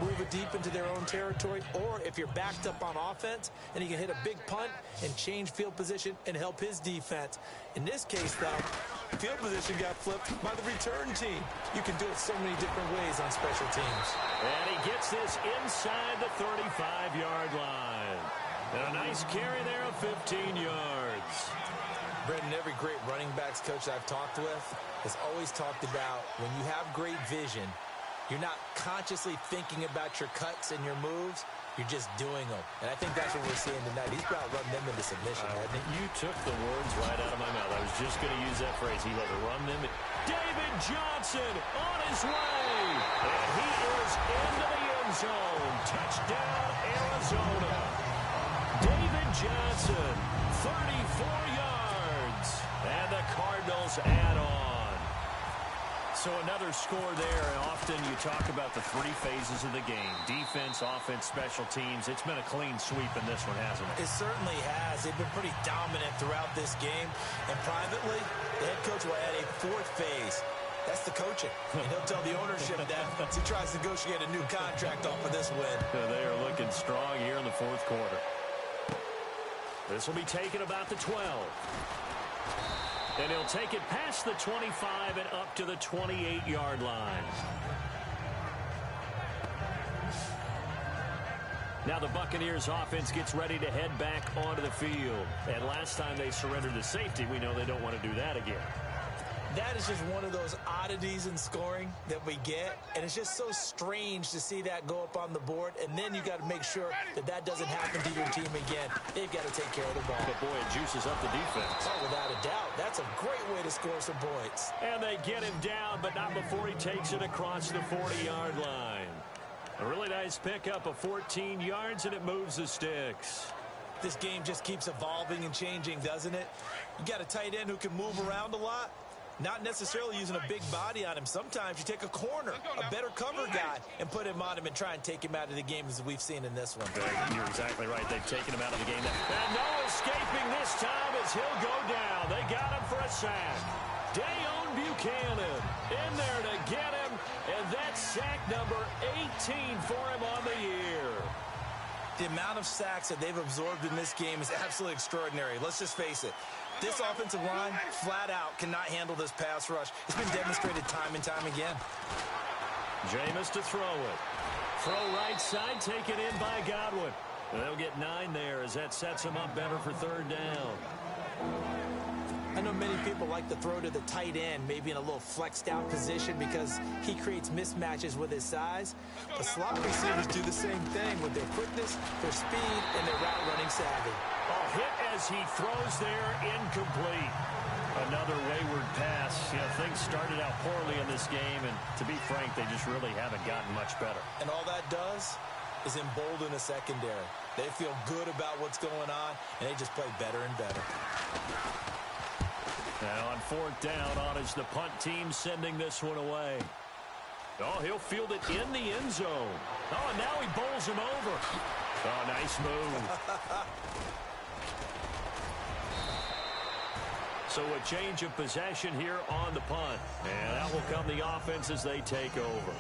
move it deep into their own territory, or if you're backed up on offense, and he can hit a big punt and change field position and help his defense. In this case, though, field position got flipped by the return team. You can do it so many different ways on special teams. And he gets this inside the 35-yard line. And a nice carry there of 15 yards. Brendan, every great running backs coach I've talked with has always talked about when you have great vision, you're not consciously thinking about your cuts and your moves. You're just doing them. And I think that's what we're seeing tonight. He's about to run them into submission, hasn't he? You took the words right out of my mouth. I was just going to use that phrase. He has run them. David Johnson on his way. And he is into the end zone. Touchdown, Arizona. David Johnson, 34 yards. And the Cardinals add on. So another score there. Often you talk about the three phases of the game. Defense, offense, special teams. It's been a clean sweep in this one, hasn't it? It certainly has. They've been pretty dominant throughout this game. And privately, the head coach will add a fourth phase. That's the coaching. And he'll tell the ownership that as he tries to negotiate a new contract off of this win. They are looking strong here in the fourth quarter. This will be taken about the 12. And he'll take it past the 25 and up to the 28-yard line. Now the Buccaneers offense gets ready to head back onto the field. And last time they surrendered to safety, we know they don't want to do that again. That is just one of those oddities in scoring that we get. And it's just so strange to see that go up on the board. And then you got to make sure that that doesn't happen to your team again. They've got to take care of the ball. But boy, it juices up the defense. Oh, without a doubt. That's a great way to score some points. And they get him down, but not before he takes it across the 40-yard line. A really nice pickup of 14 yards, and it moves the sticks. This game just keeps evolving and changing, doesn't it? You got a tight end who can move around a lot. Not necessarily using a big body on him. Sometimes you take a corner, a better cover guy, and put him on him and try and take him out of the game as we've seen in this one. You're exactly right. They've taken him out of the game. And no escaping this time as he'll go down. They got him for a sack. Dayon Buchanan in there to get him. And that's sack number 18 for him on the year. The amount of sacks that they've absorbed in this game is absolutely extraordinary. Let's just face it. This offensive line, flat out, cannot handle this pass rush. It's been demonstrated time and time again. Jameis to throw it. Throw right side, taken in by Godwin. And they'll get 9 there as that sets him up better for third down. I know many people like to throw to the tight end, maybe in a little flexed out position because he creates mismatches with his size. But slot receivers do the same thing with their quickness, their speed, and their route running savvy. A hit as he throws there, incomplete. Another wayward pass. You know, things started out poorly in this game, and to be frank, they just really haven't gotten much better. And all that does is embolden a secondary. They feel good about what's going on, and they just play better and better. Now on fourth down, on is the punt team sending this one away. Oh, he'll field it in the end zone. Oh, and now he bowls him over. Oh, nice move. So a change of possession here on the punt. And that will come the offense as they take over.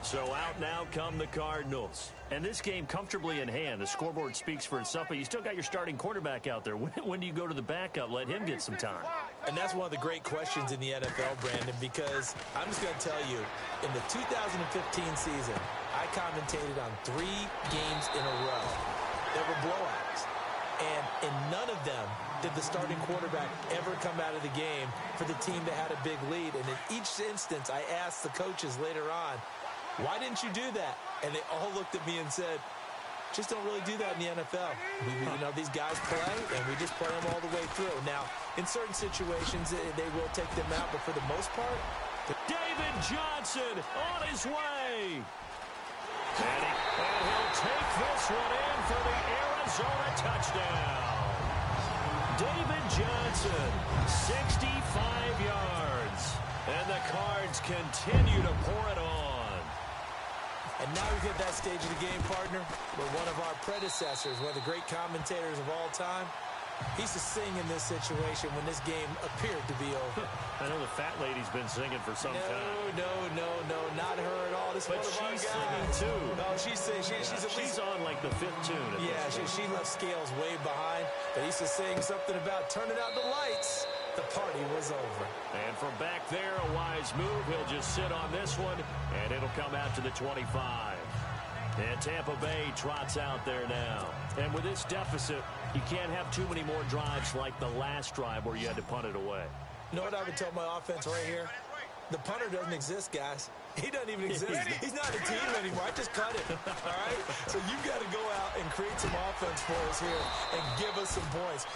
So out now come the Cardinals. And this game comfortably in hand. The scoreboard speaks for itself, but you still got your starting quarterback out there. When do you go to the backup? Let him get some time. And that's one of the great questions in the NFL, Brandon, because I'm just going to tell you, in the 2015 season, I commentated on 3 games in a row. There were blowouts. And in none of them did the starting quarterback ever come out of the game for the team that had a big lead. And in each instance, I asked the coaches later on, why didn't you do that? And they all looked at me and said, just don't really do that in the NFL. These guys play, and we just play them all the way through. Now, in certain situations, they will take them out, but for the most part... David Johnson on his way. And he'll take this one in for the Arizona touchdown. David Johnson, 65 yards. And the Cards continue to pour it on. And now we get that stage of the game, partner, where one of our predecessors, one of the great commentators of all time, he used to sing in this situation when this game appeared to be over. I know the fat lady's been singing for some time. No, not her at all. This but one of our she's guys. singing too. No, she's on like the 5th tune. She left Scales way behind. But he used to sing something about turning out the lights. The party was over. And from back there, a wise move. He'll just sit on this one, and it'll come out to the 25. And Tampa Bay trots out there now. And with this deficit, you can't have too many more drives like the last drive where you had to punt it away. You know what I would tell my offense right here? The punter doesn't exist, guys. He doesn't even exist. He's not a team anymore. I just cut it, all right? So you've got to go out and create some offense for us here and give us some points.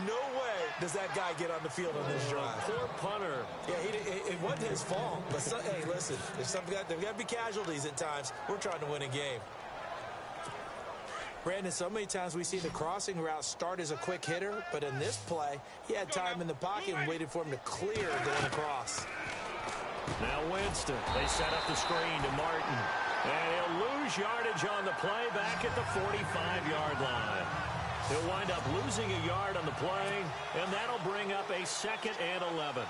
No way does that guy get on the field on this drive. Poor punter. Yeah, it wasn't his fault. But, hey, listen, there's got to be casualties at times. We're trying to win a game. Brandon, so many times we see the crossing route start as a quick hitter, but in this play, he had time in the pocket and waited for him to clear going across. Now Winston, they set up the screen to Martin. And he'll lose yardage on the play back at the 45-yard line. He'll wind up losing a yard on the play, and that'll bring up a 2nd and 11.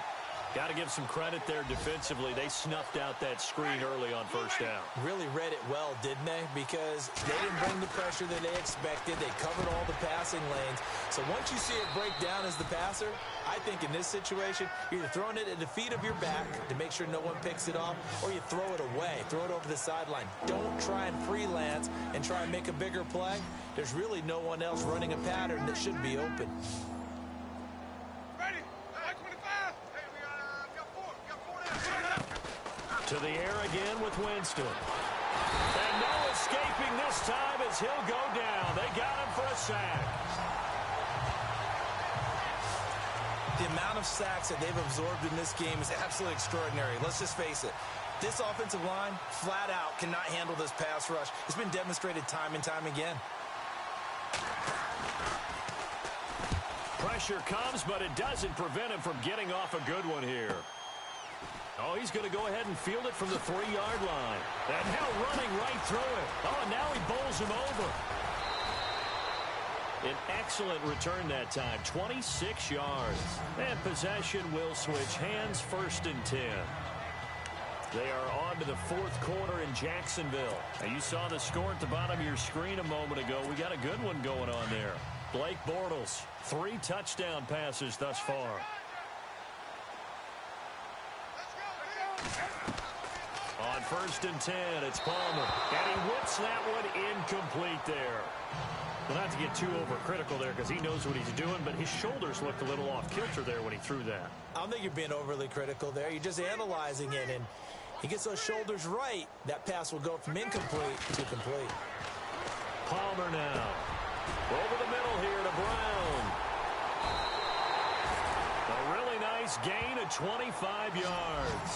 Got to give some credit there defensively. They snuffed out that screen early on first down. Really read it well, didn't they? Because they didn't bring the pressure that they expected. They covered all the passing lanes. So once you see it break down as the passer, I think in this situation, you're either throwing it at the feet of your back to make sure no one picks it off, or you throw it away, throw it over the sideline. Don't try and freelance and try and make a bigger play. There's really no one else running a pattern that should be open. To the air again with Winston. And no escaping this time as he'll go down. They got him for a sack. The amount of sacks that they've absorbed in this game is absolutely extraordinary. Let's just face it. This offensive line, flat out, cannot handle this pass rush. It's been demonstrated time and time again. Pressure comes, but it doesn't prevent him from getting off a good one here. Oh, he's going to go ahead and field it from the 3-yard line. And now running right through it. Oh, and now he bowls him over. An excellent return that time, 26 yards. And possession will switch hands, 1st and 10. They are on to the 4th quarter in Jacksonville. And you saw the score at the bottom of your screen a moment ago. We got a good one going on there. Blake Bortles, 3 touchdown passes thus far. On 1st and 10, it's Palmer. And he whips that one incomplete there. Well, not to get too overcritical there because he knows what he's doing, but his shoulders looked a little off kilter there when he threw that. I don't think you're being overly critical there. You're just analyzing it. And, He gets those shoulders right. That pass will go from incomplete to complete. Palmer now. Over the middle here to Brown. A really nice gain of 25 yards.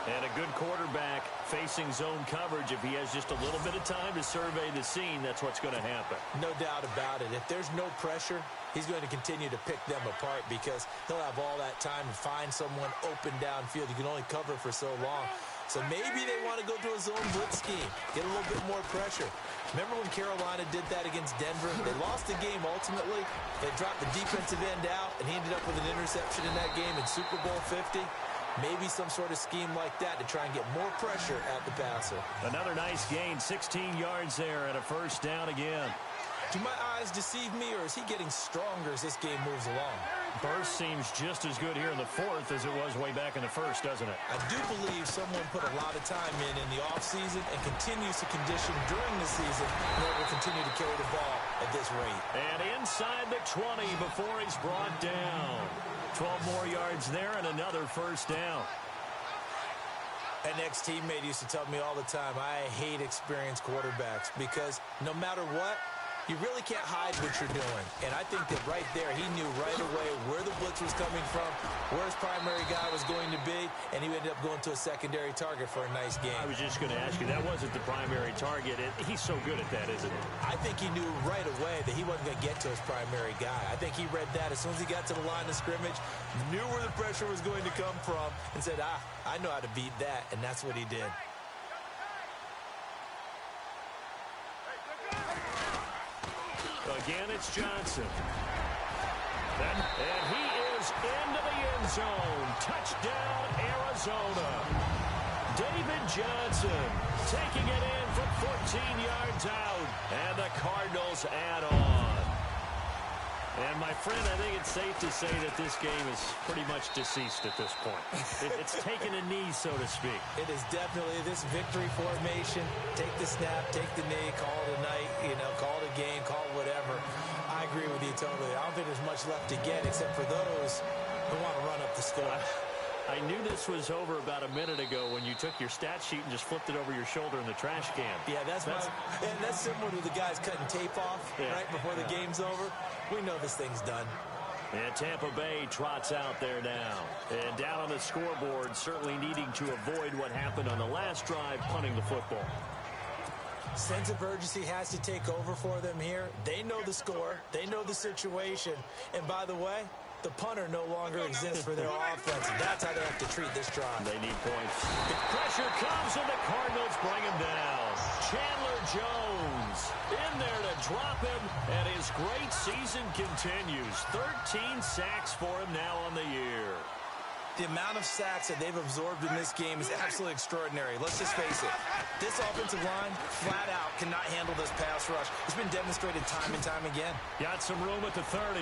And a good quarterback facing zone coverage. If he has just a little bit of time to survey the scene, that's what's going to happen. No doubt about it. If there's no pressure, he's going to continue to pick them apart because he'll have all that time to find someone open downfield. You can only cover for so long. So maybe they want to go to a zone blitz scheme, get a little bit more pressure. Remember when Carolina did that against Denver? They lost the game ultimately. They dropped the defensive end out, and he ended up with an interception in that game in Super Bowl 50. Maybe some sort of scheme like that to try and get more pressure at the passer. Another nice gain, 16 yards there and a first down again. Do my eyes deceive me, or is he getting stronger as this game moves along? Burst seems just as good here in the fourth as it was way back in the first, doesn't it? I do believe someone put a lot of time in the offseason and continues to condition during the season in order to continue to carry the ball at this rate. And inside the 20 before he's brought down. 12 more yards there and another first down. An ex-teammate used to tell me all the time, I hate experienced quarterbacks because no matter what, you really can't hide what you're doing. And I think that right there, he knew right away where the blitz was coming from, where his primary guy was going to be, and he ended up going to a secondary target for a nice game. I was just going to ask you, that wasn't the primary target. He's so good at that, isn't he? I think he knew right away that he wasn't going to get to his primary guy. I think he read that as soon as he got to the line of scrimmage, knew where the pressure was going to come from, and said, I know how to beat that, and that's what he did. Again, it's Johnson. And he is into the end zone. Touchdown, Arizona. David Johnson taking it in from 14 yards out. And the Cardinals add on. And, my friend, I think it's safe to say that this game is pretty much deceased at this point. It's taken a knee, so to speak. It is definitely this victory formation. Take the snap, take the knee, call it a night, call it a game, call it whatever. I agree with you totally. I don't think there's much left to get except for those who want to run up the score. I knew this was over about a minute ago when you took your stat sheet and just flipped it over your shoulder in the trash can. Yeah, that's similar to the guys cutting tape off right before the game's over. We know this thing's done. And Tampa Bay trots out there now. And down on the scoreboard, certainly needing to avoid what happened on the last drive, punting the football. Sense of urgency has to take over for them here. They know the score. They know the situation. And by the way, the punter no longer exists for their offense. That's how they have to treat this drive. They need points. The pressure comes, and the Cardinals bring him down. Chandler Jones in there to drop him, and his great season continues. 13 sacks for him now on the year. The amount of sacks that they've absorbed in this game is absolutely extraordinary. Let's just face it. This offensive line, flat out, cannot handle this pass rush. It's been demonstrated time and time again. Got some room at the 30.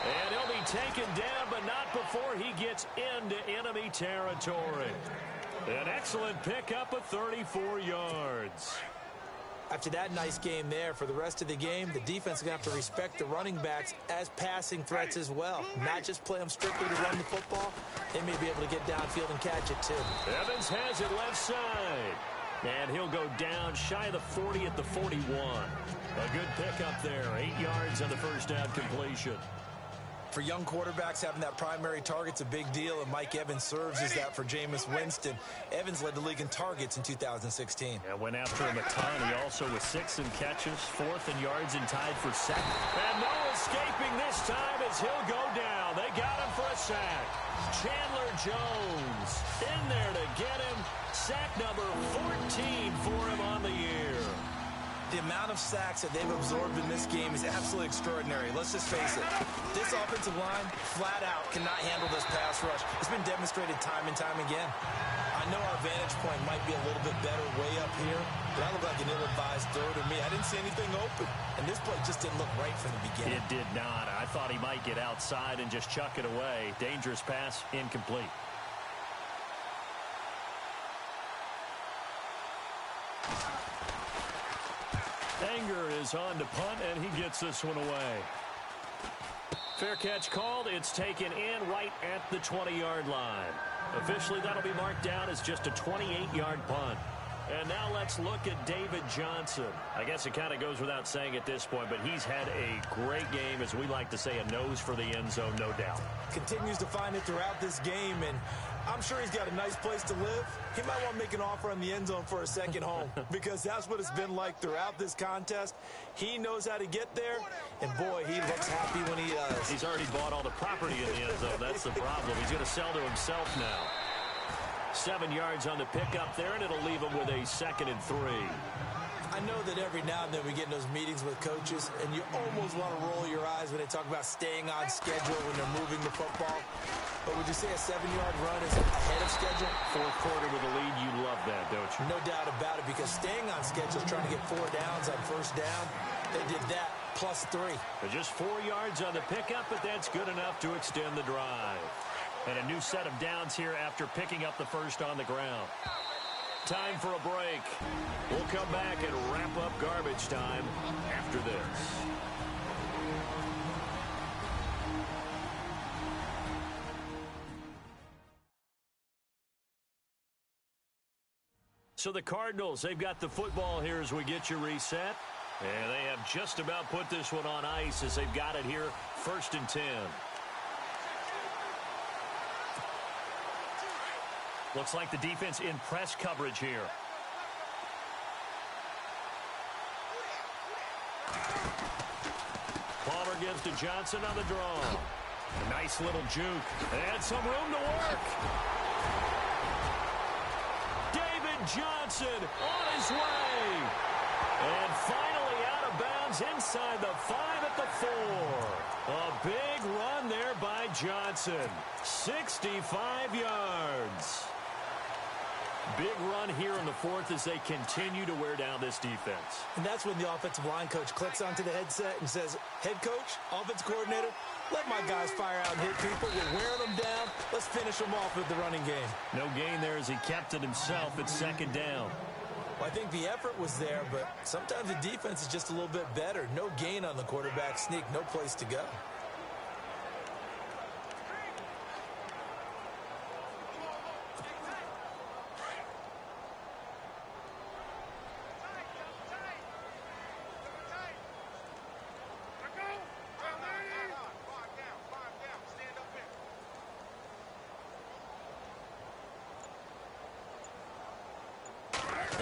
And he'll be taken down, but not before he gets into enemy territory. An excellent pickup of 34 yards. After that nice game there, for the rest of the game, the defense is going to have to respect the running backs as passing threats as well. Not just play them strictly to run the football. They may be able to get downfield and catch it, too. Evans has it left side. And he'll go down shy of the 40 at the 41. A good pickup there. 8 yards on the first down completion. For young quarterbacks, having that primary target's a big deal, and Mike Evans serves as that for Jameis Winston. Evans led the league in targets in 2016. And went after him a ton. He also with 6 in catches, 4th in yards, and tied for second. And no escaping this time as he'll go down. They got him for a sack. Chandler Jones in there to get him. Sack number 14 for him on the year. The amount of sacks that they've absorbed in this game is absolutely extraordinary. Let's just face it. This offensive line, flat out, cannot handle this pass rush. It's been demonstrated time and time again. I know our vantage point might be a little bit better way up here, but that looked like an ill-advised throw to me. I didn't see anything open, and this play just didn't look right from the beginning. It did not. I thought he might get outside and just chuck it away. Dangerous pass, incomplete. Anger is on to punt, and he gets this one away. Fair catch called. It's taken in right at the 20-yard line. Officially, that'll be marked down as just a 28-yard punt. And now let's look at David Johnson. I guess it kind of goes without saying at this point, but he's had a great game, as we like to say, a nose for the end zone, no doubt. Continues to find it throughout this game, and I'm sure he's got a nice place to live. He might want to make an offer on the end zone for a second home, because that's what it's been like throughout this contest. He knows how to get there, and boy, he looks happy when he does. He's already bought all the property in the end zone. That's the problem. He's going to sell to himself now. 7 yards on the pickup there, and it'll leave him with a 2nd and 3. I know that every now and then we get in those meetings with coaches, and you almost want to roll your eyes when they talk about staying on schedule when they're moving the football. But would you say a 7-yard run is ahead of schedule? Fourth quarter with a lead, you love that, don't you? No doubt about it, because staying on schedule is trying to get 4 downs on first down. They did that, plus 3. But just 4 yards on the pickup, but that's good enough to extend the drive. And a new set of downs here after picking up the first on the ground. Time for a break. We'll come back and wrap up garbage time after this. So the Cardinals, they've got the football here as we get you reset. And they have just about put this one on ice as they've got it here, 1st and 10. Looks like the defense in press coverage here. Palmer gives to Johnson on the draw. A nice little juke. And some room to work. David Johnson on his way. And finally out of bounds inside the 5 at the 4. A big run there by Johnson. 65 yards. Big run here in the 4th as they continue to wear down this defense. And that's when the offensive line coach clicks onto the headset and says, head coach, offense coordinator, let my guys fire out and hit people. We're wearing them down. Let's finish them off with the running game. No gain there as he kept it himself at 2nd down. Well, I think the effort was there, but sometimes the defense is just a little bit better. No gain on the quarterback sneak, no place to go.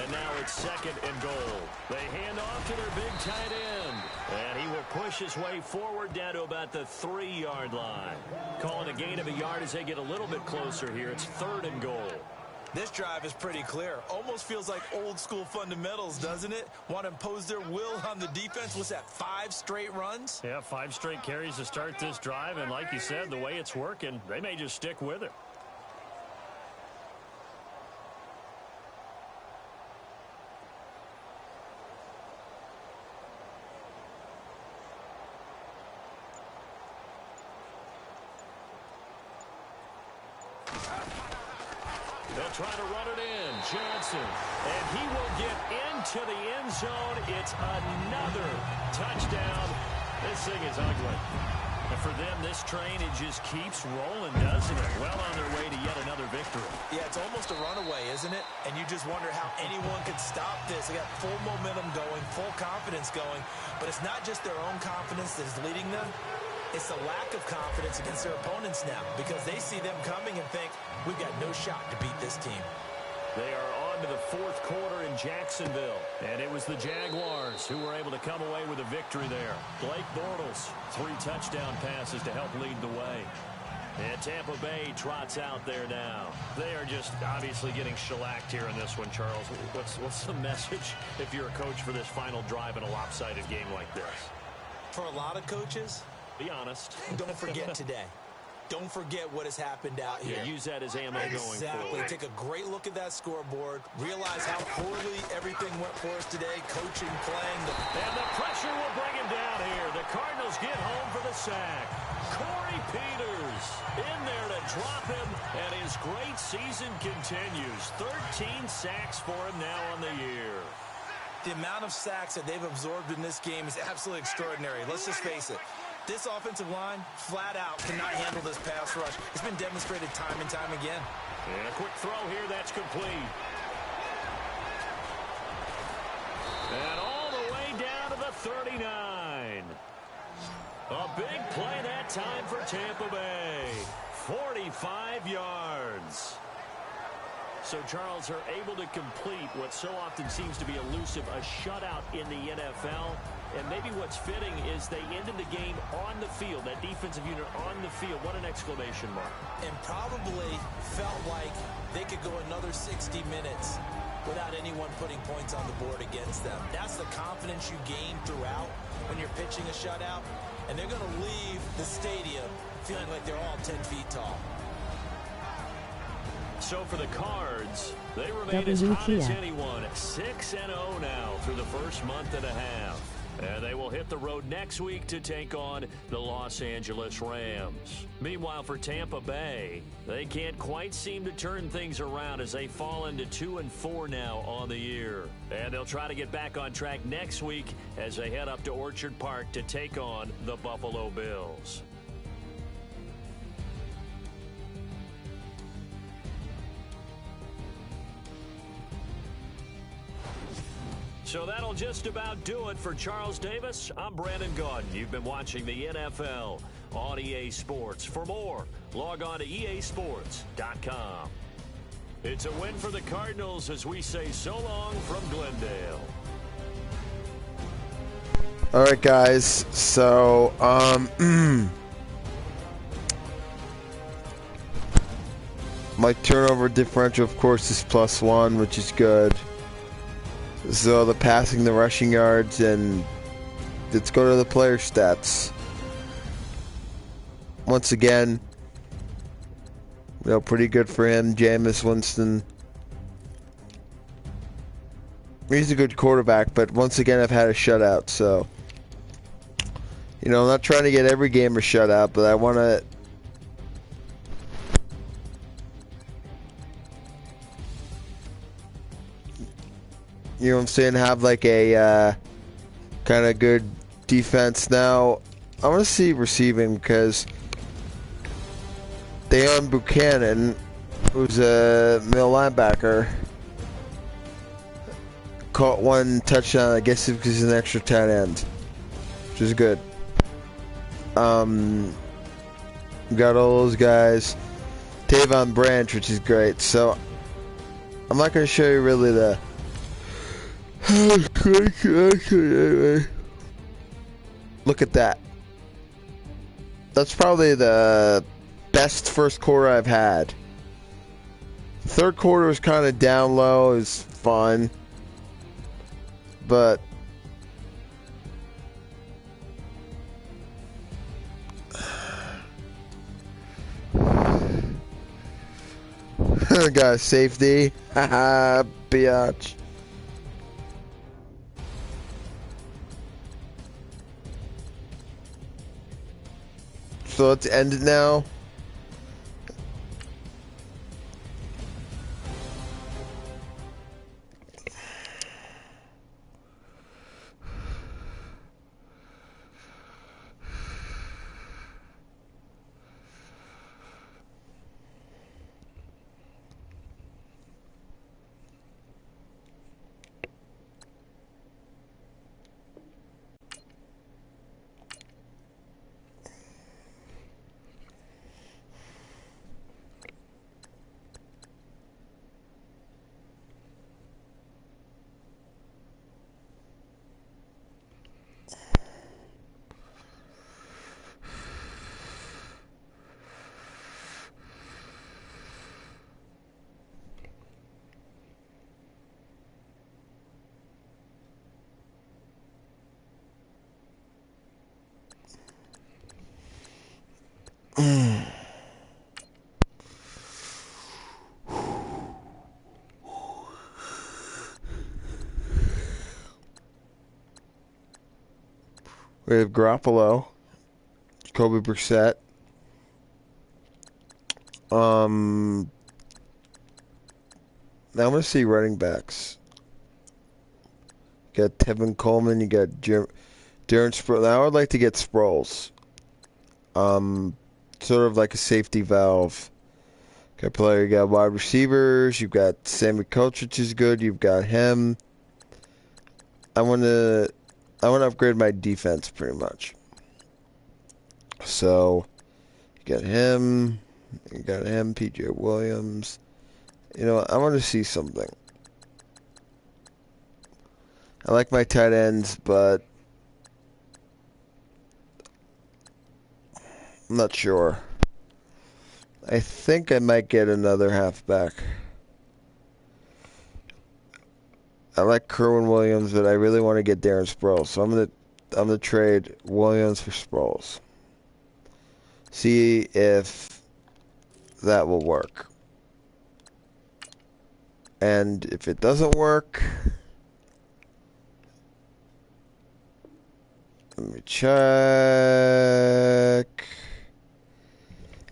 And now it's 2nd and goal. They hand off to their big tight end. And he will push his way forward down to about the 3-yard line. Calling a gain of a yard as they get a little bit closer here. It's 3rd and goal. This drive is pretty clear. Almost feels like old school fundamentals, doesn't it? Want to impose their will on the defense. What's that, 5 straight runs? Yeah, 5 straight carries to start this drive. And like you said, the way it's working, they may just stick with it. They'll try to run it in. Johnson. And he will get into the end zone. It's another touchdown. This thing is ugly. And for them, this train, it just keeps rolling, doesn't it? Well on their way to yet another victory. Yeah, it's almost a runaway, isn't it? And you just wonder how anyone could stop this. They got full momentum going, full confidence going. But it's not just their own confidence that is leading them. It's the lack of confidence against their opponents now, because they see them coming and think, we've got no shot to beat this team. They are on to the 4th quarter in Jacksonville. And it was the Jaguars who were able to come away with a victory there. Blake Bortles, 3 touchdown passes to help lead the way. And Tampa Bay trots out there now. They are just obviously getting shellacked here in this one, Charles. What's the message if you're a coach for this final drive in a lopsided game like this? For a lot of coaches, be honest. Don't forget today. Don't forget what has happened out here. Yeah, use that as ammo going forward. Exactly. Take a great look at that scoreboard. Realize how poorly everything went for us today. Coaching, playing. And the pressure will bring him down here. The Cardinals get home for the sack. Corey Peters in there to drop him. And his great season continues. 13 sacks for him now on the year. The amount of sacks that they've absorbed in this game is absolutely extraordinary. Let's just face it. This offensive line, flat out, cannot handle this pass rush. It's been demonstrated time and time again. And a quick throw here, that's complete. And all the way down to the 39. A big play that time for Tampa Bay. 45 yards. So, Charles, are able to complete what so often seems to be elusive, a shutout in the NFL. And maybe what's fitting is they ended the game on the field, that defensive unit on the field. What an exclamation mark. And probably felt like they could go another 60 minutes without anyone putting points on the board against them. That's the confidence you gain throughout when you're pitching a shutout. And they're going to leave the stadium feeling like they're all 10 feet tall. So for the Cards, they remain as hot as anyone, 6-0 now through the first month and a half. And they will hit the road next week to take on the Los Angeles Rams. Meanwhile, for Tampa Bay, they can't quite seem to turn things around as they fall into 2-4 now on the year. And they'll try to get back on track next week as they head up to Orchard Park to take on the Buffalo Bills. So that'll just about do it for Charles Davis. I'm Brandon Gaudin. You've been watching the NFL on EA Sports. For more, log on to easports.com. It's a win for the Cardinals as we say so long from Glendale. All right, guys. So, my turnover differential, of course, is +1, which is good. So the passing, the rushing yards, and let's go to the player stats. Once again, pretty good for him. Jameis Winston. He's a good quarterback, but once again, I've had a shutout. So, I'm not trying to get every game a shutout, but I want to. You know what I'm saying? Have like a kind of good defense. Now, I want to see receiving because Deion Buchanan, who's a middle linebacker, caught one touchdown. I guess because he's an extra tight end, which is good. We got all those guys. Tavon Branch, which is great. So, I'm not going to show you really the. Look at that. That's probably the best first quarter I've had. Third quarter was kind of down low. It was fun. But got a safety. Haha, biatch. So let's end it now. We have Garoppolo, Kobe Brissett. Now I'm going to see running backs. You got Tevin Coleman. You got Darren Sproles. Now I would like to get Sproles. Sort of like a safety valve. Got player, you got wide receivers, you've got Sammy Kotrick is good, you've got him. I wanna upgrade my defense pretty much. So you got him, PJ Williams. You know, I want to see something. I like my tight ends, but I'm not sure. I think I might get another halfback. I like Kerwin Williams, but I really want to get Darren Sproles, so I'm gonna trade Williams for Sproles. See if that will work. And if it doesn't work, let me check.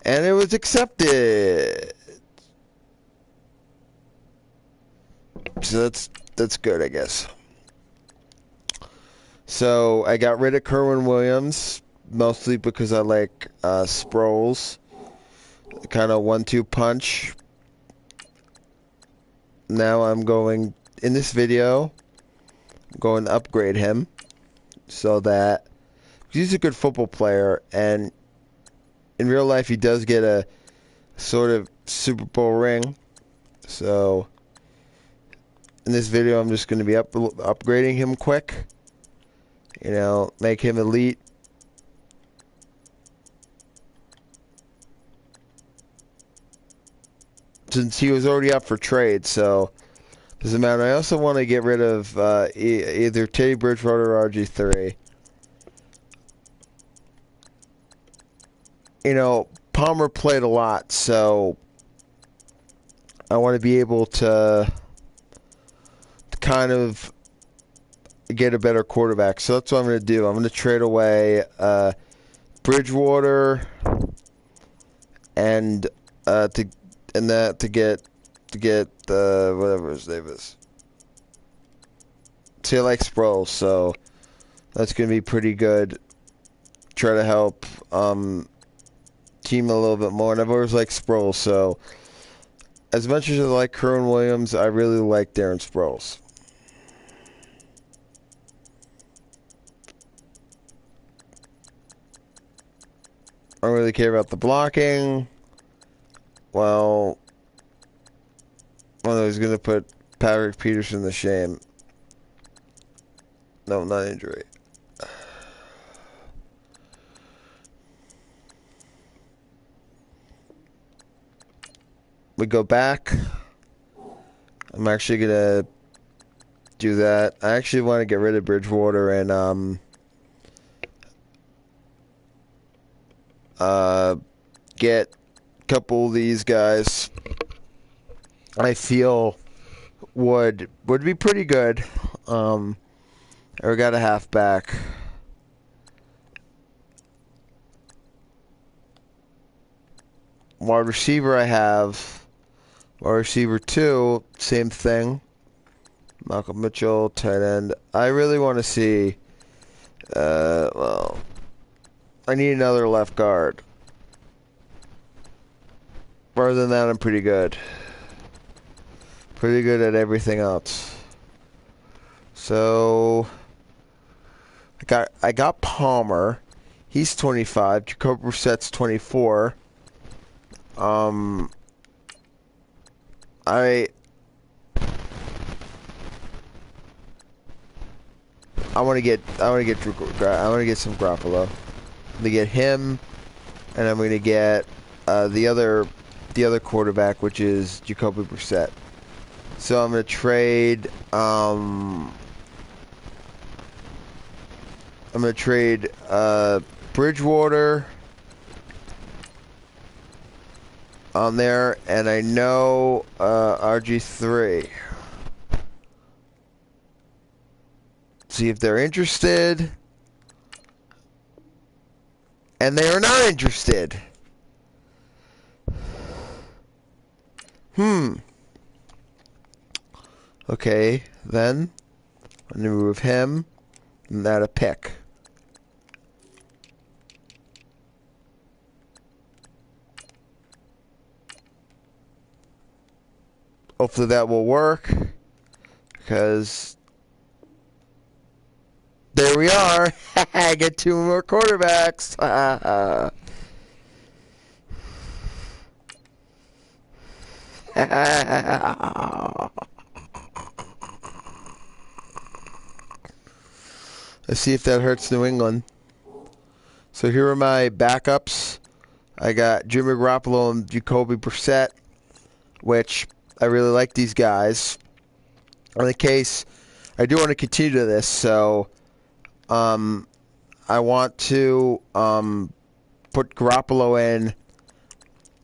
And it was accepted. So that's good, I guess. So I got rid of Kerwin Williams, mostly because I like Sproles. Kind of 1-2 punch. Now I'm going, in this video, I'm going to upgrade him so that he's a good football player, and in real life he does get a sort of Super Bowl ring. So in this video I'm just going to be upgrading him quick. You know, make him elite. Since he was already up for trade, so doesn't matter. I also want to get rid of either Teddy Bridgewater or RG3. You know, Palmer played a lot, so I want to be able to kind of get a better quarterback. So that's what I'm going to do. I'm going to trade away Bridgewater and to get whatever his name is. See, I like Sproles, so that's going to be pretty good. Try to help team a little bit more, and I've always liked Sproles, so as much as I like Kerwin Williams, I really like Darren Sproles. I don't really care about the blocking. Well, he's going to put Patrick Peterson to shame. No, not injury. We go back. I'm actually going to do that. I actually want to get rid of Bridgewater and get a couple of these guys I feel would be pretty good. I got a halfback. Wide receiver I have. Wide receiver 2, same thing. Malcolm Mitchell, tight end. I really want to see, well, I need another left guard. Other than that, I'm pretty good. Pretty good at everything else. So I got Palmer. He's 25. Jacoby Brissett's 24. I want to get some Garoppolo. I'm gonna get him, and I'm gonna get the other quarterback, which is Jacoby Brissett. So I'm gonna trade. I'm gonna trade Bridgewater on there, and I know RG3. See if they're interested, and they are not interested. Okay, then I'm gonna remove him and add a pick. Hopefully that will work. Because there we are. I get 2 more quarterbacks. Let's see if that hurts New England. So here are my backups. I got Jimmy Garoppolo and Jacoby Brissett, which I really like these guys. In the case, I do want to continue this, so I want to put Garoppolo in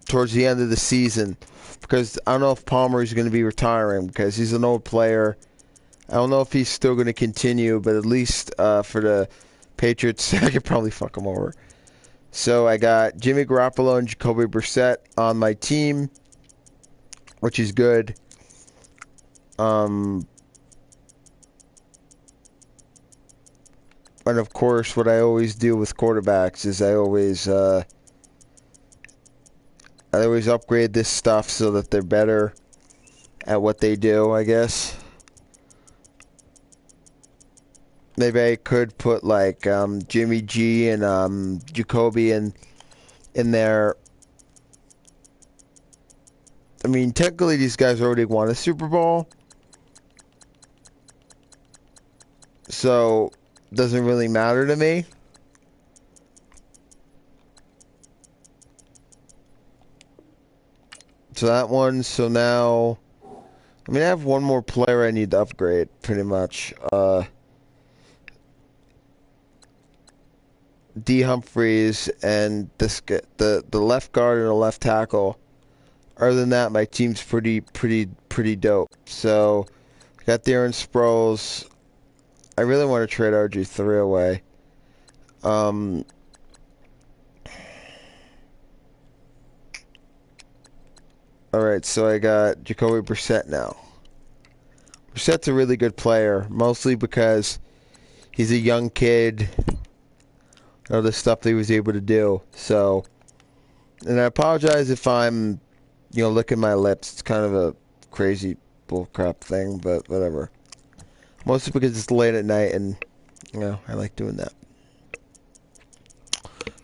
towards the end of the season because I don't know if Palmer is going to be retiring because he's an old player. I don't know if he's still going to continue, but at least for the Patriots, I could probably fuck him over. So I got Jimmy Garoppolo and Jacoby Brissett on my team, which is good. And of course, what I always do with quarterbacks is I always upgrade this stuff so that they're better at what they do, I guess. Maybe I could put like Jimmy G and Jacoby in there. I mean, technically these guys already won a Super Bowl. So, it doesn't really matter to me. So that one, so now, I mean, I have one more player I need to upgrade, pretty much. D. Humphreys and the left guard and the left tackle. Other than that, my team's pretty dope. So, I got Darren Sproles. I really want to trade RG3 away. Alright, so I got Jacoby Brissett now. Brissett's a really good player, mostly because he's a young kid. All the stuff that he was able to do. So, and I apologize if I'm, licking my lips. It's kind of a crazy bullcrap thing, but whatever. Mostly because it's late at night and, I like doing that.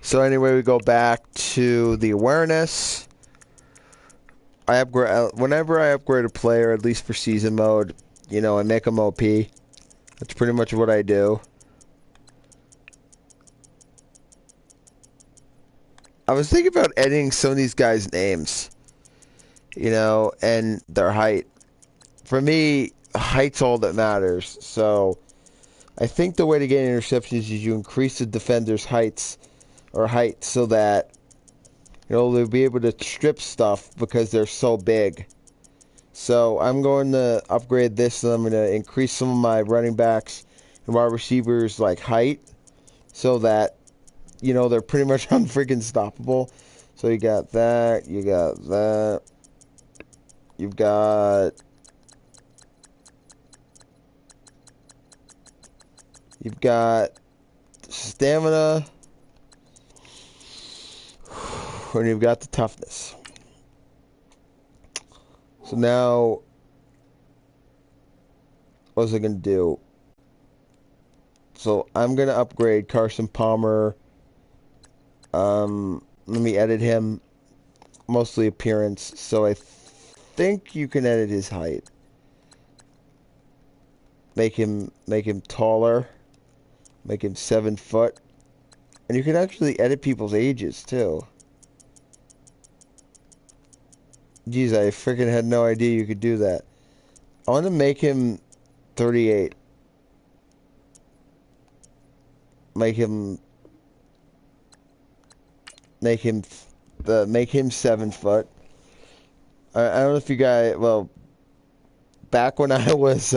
So anyway, we go back to the awareness. I upgrade whenever I upgrade a player, at least for season mode, I make them OP. That's pretty much what I do. I was thinking about editing some of these guys' names, and their height. For me, height's all that matters. So, I think the way to get interceptions is you increase the defender's height so that, they'll be able to strip stuff because they're so big. So, I'm going to upgrade this and I'm going to increase some of my running backs and wide receivers' height so that they're pretty much unfreaking stoppable. So you got that, you've got stamina, and you've got the toughness. So now, what was I going to do? So I'm going to upgrade Carson Palmer. Let me edit him. Mostly appearance. So I think you can edit his height. Make him taller. Make him 7 foot. And you can actually edit people's ages too. Jeez, I freaking had no idea you could do that. I want to make him 38. Make him 7 foot. I don't know if you guys, back when I was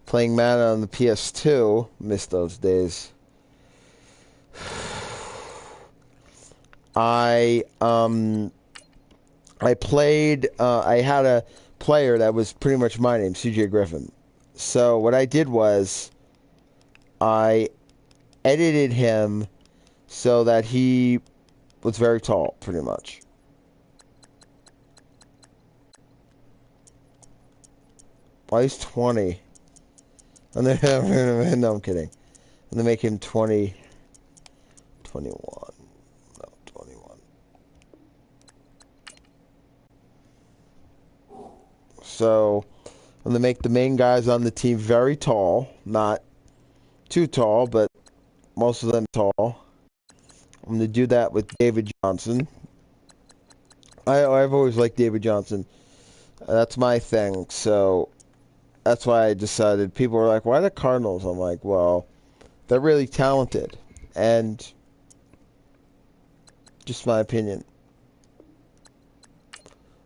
playing Madden on the PS2, missed those days. I played. I had a player that was pretty much my name, CJ Griffin. So what I did was, I edited him so that he was very tall, pretty much. Why he's 20? And then, no, I'm kidding. And they make him 20, 21. No, 21. So, I'm going to make the main guys on the team very tall. Not too tall, but most of them tall. I'm going to do that with David Johnson. I've always liked David Johnson. That's my thing. So, that's why I decided. People were like, why the Cardinals? I'm like, well, they're really talented. And just my opinion.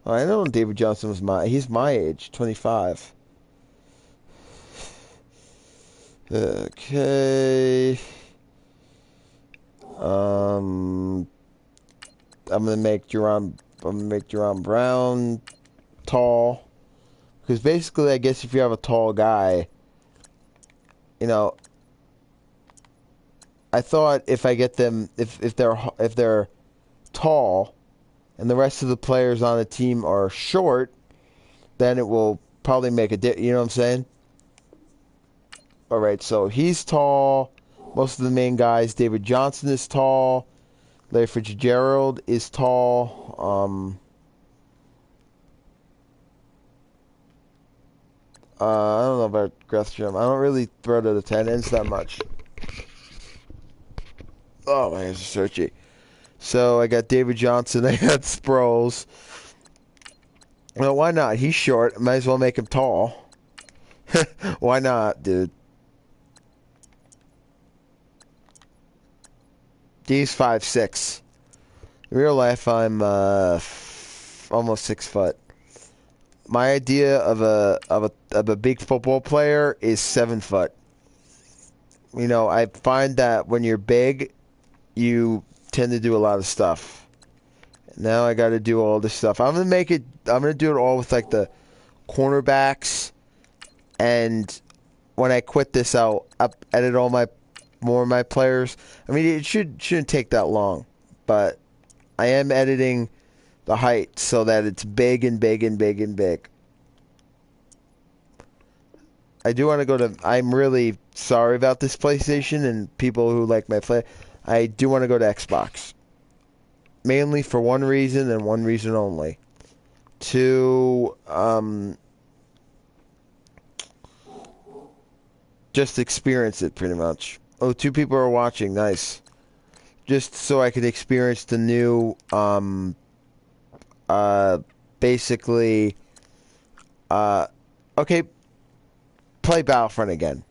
I know David Johnson was he's my age, 25. Okay. I'm gonna make Jerron Brown tall. Because basically, I guess if you have a tall guy, you know, I thought if I get them, if they're tall, and the rest of the players on the team are short, then it will probably make a difference. You know what I'm saying? All right, so he's tall. Most of the main guys, David Johnson is tall. Larry Fitzgerald is tall. I don't know about Gresham. I don't really throw to the 10 ends that much. Oh, my hands are searchy. So I got David Johnson. I got Sproles. Well, why not? He's short. Might as well make him tall. Why not, dude? He's 5'6". In real life, I'm almost 6 foot. My idea of a big football player is 7 foot. You know, I find that when you're big, you tend to do a lot of stuff. Now I got to do all this stuff. I'm gonna do it all with like the cornerbacks, and when I quit this, I'll edit more of my players. I mean, it shouldn't take that long, but I am editing the height so that it's big and big and big and big. I do want to go to. I'm really sorry about this PlayStation and people who like my play. I do want to go to Xbox. Mainly for one reason and one reason only. To just experience it pretty much. Oh, 2 people are watching. Nice. Just so I could experience the new basically okay, play Battlefront again.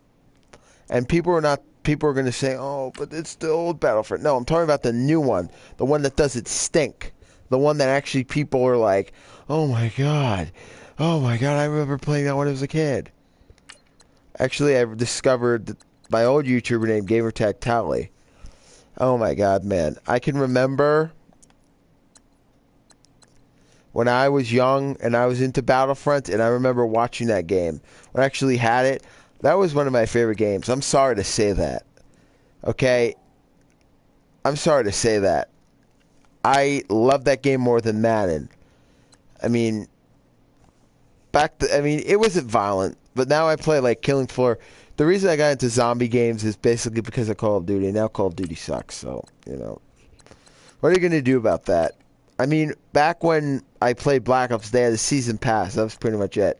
And people are going to say, "Oh, but it's the old Battlefront." No, I'm talking about the new one, the one that doesn't stink, the one that actually people are like, "Oh my god, I remember playing that when I was a kid." Actually, I discovered my old YouTuber named Gamertag Tally. Oh my god, man, I can remember when I was young and I was into Battlefront, and I remember watching that game. When I actually had it, that was one of my favorite games. I'm sorry to say that. Okay? I'm sorry to say that. I love that game more than Madden. I mean, it wasn't violent, but now I play like Killing Floor. The reason I got into zombie games is basically because of Call of Duty. Now Call of Duty sucks, so, you know. What are you going to do about that? I mean, back when I played Black Ops, they had a season pass. That was pretty much it.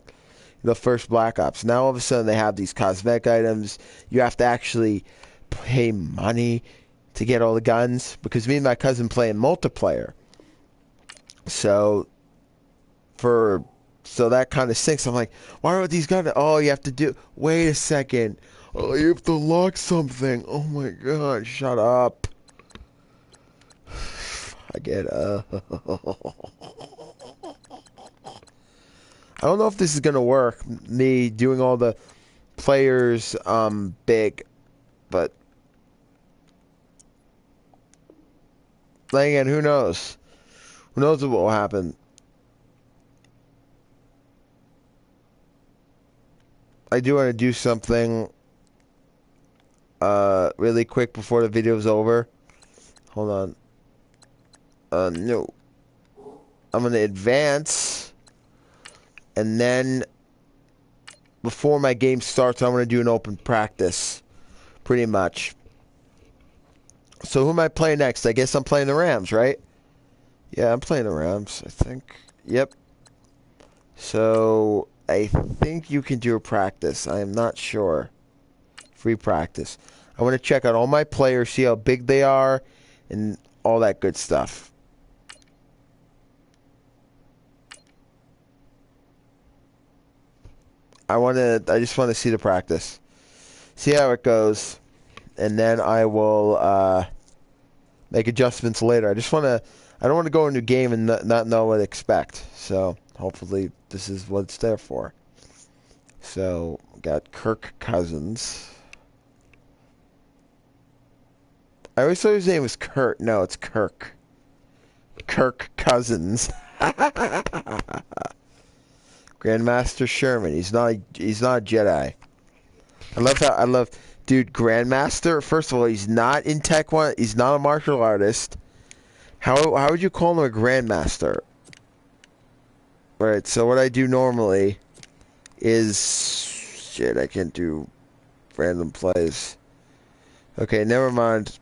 The first Black Ops. Now all of a sudden they have these cosmetic items. You have to actually pay money to get all the guns. Because me and my cousin play in multiplayer. So that kind of stinks. I'm like, why are these guns? Oh, you have to do. Wait a second. Oh, you have to lock something. Oh my god, shut up. I get I don't know if this is gonna work. Me doing all the players big, but then again, who knows? Who knows what will happen? I do want to do something really quick before the video is over. Hold on. No. I'm gonna advance, and then before my game starts, I'm going to do an open practice, pretty much. So who am I playing next? I guess I'm playing the Rams, right? Yeah, I'm playing the Rams, I think. Yep. So I think you can do a practice. I am not sure. Free practice. I want to check out all my players, see how big they are, and all that good stuff. I just want to see the practice. See how it goes. And then I will make adjustments later. I don't want to go into a game and not know what to expect. So hopefully this is what it's there for. So got Kirk Cousins. I always thought his name was Kurt. No, it's Kirk. Kirk Cousins. Grandmaster Sherman. He's not a Jedi. Dude, Grandmaster. First of all, he's not in Tech One. He's not a martial artist. How would you call him a Grandmaster? Right. So what I do normally is shit. I can't do random plays. Okay, never mind.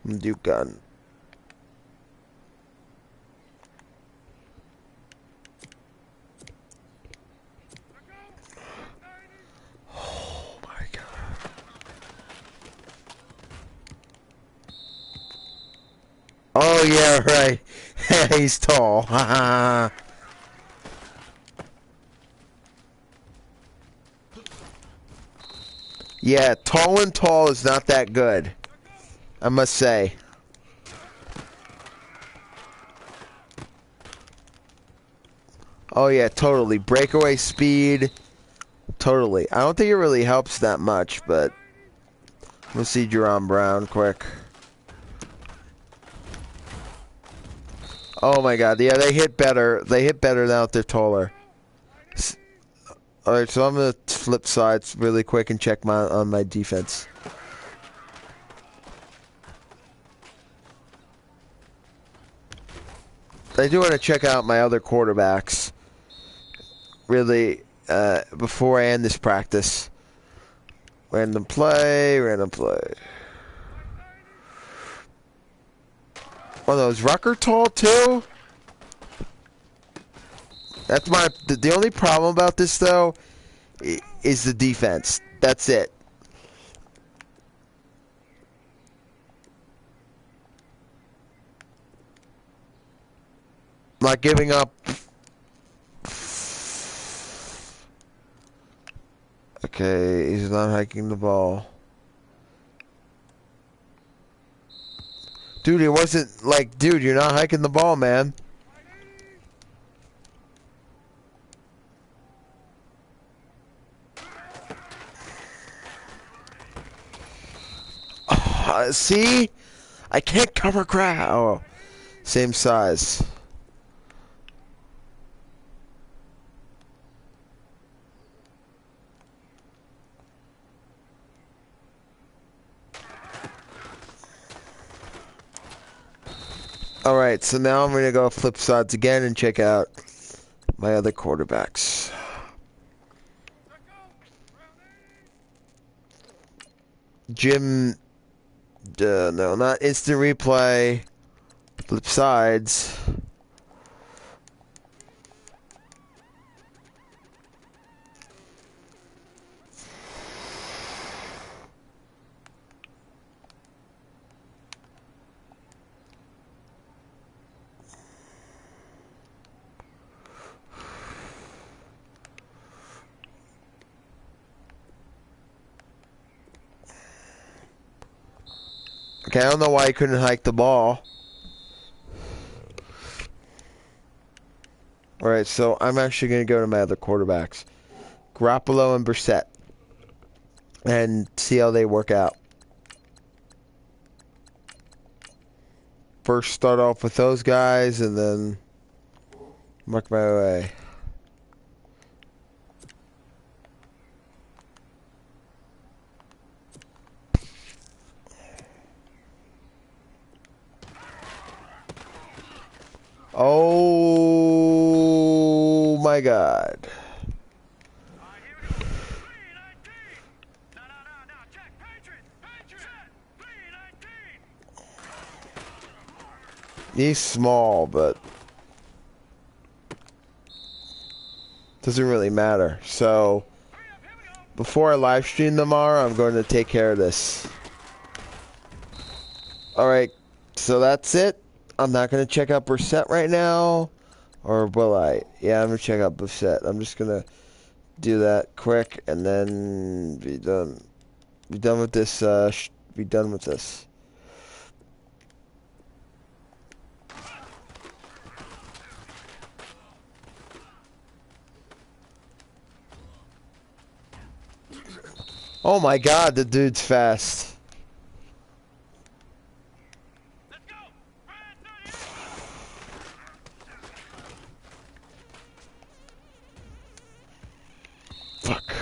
I'm gonna do gun. Oh my god. Oh yeah, right. He's tall. Yeah, tall is not that good, I must say. Oh yeah, totally. Breakaway speed. Totally. I don't think it really helps that much, but we'll see Jerome Brown quick. Oh my god, yeah, they hit better. They hit better now that they're taller. Alright, so I'm gonna flip sides really quick and check on my defense. I do want to check out my other quarterbacks. Really, before I end this practice. Random play. Oh, no, is Rucker tall too? That's the only problem about this though is the defense. That's it. Not giving up. Okay, he's not hiking the ball. Dude, it wasn't like, dude, you're not hiking the ball, man. See? I can't cover crowd. Oh, same size. Alright, so now I'm going to go flip sides again and check out my other quarterbacks. Jim, no, not instant replay. Flip sides. Okay, I don't know why he couldn't hike the ball. Alright, so I'm actually going to go to my other quarterbacks. Garoppolo and Brissett. And see how they work out. First start off with those guys and then work my way. Oh my god. He's small, but doesn't really matter. So before I live stream tomorrow, I'm going to take care of this. Alright, so that's it. I'm not going to check out Brissett right now. Or will I? Yeah, I'm going to check out Brissett. I'm just going to do that quick and then be done. Be done with this. Be done with this. Oh my god, the dude's fast. Fuck.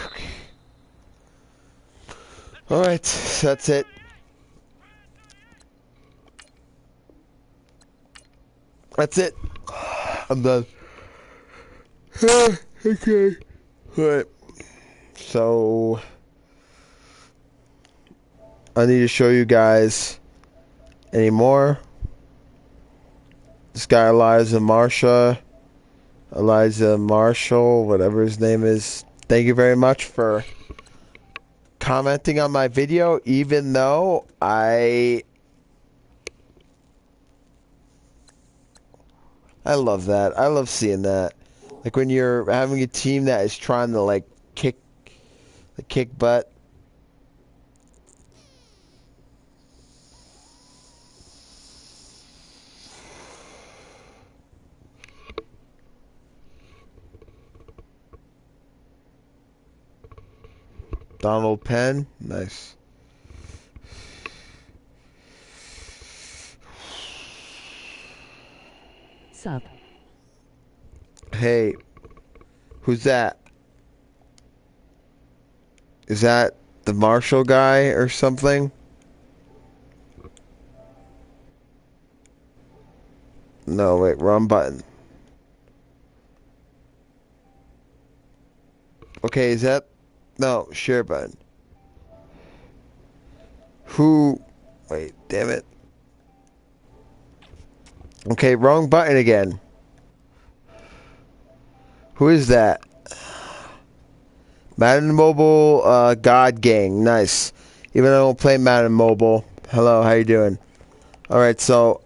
Alright, that's it. That's it. I'm done. Okay. Alright. So I need to show you guys any more. This guy Elijah Marshall, whatever his name is. Thank you very much for commenting on my video, even though I love that. I love seeing that. Like when you're having a team that is trying to like kick butt. Donald Penn, nice. Sup. Hey, who's that? Is that the Marshall guy or something? No, wait, wrong button. Okay, is that... No, share button. Who... Wait, damn it. Okay, wrong button again. Who is that? Madden Mobile, God Gang. Nice. Even though I don't play Madden Mobile. Hello, how you doing? Alright, so...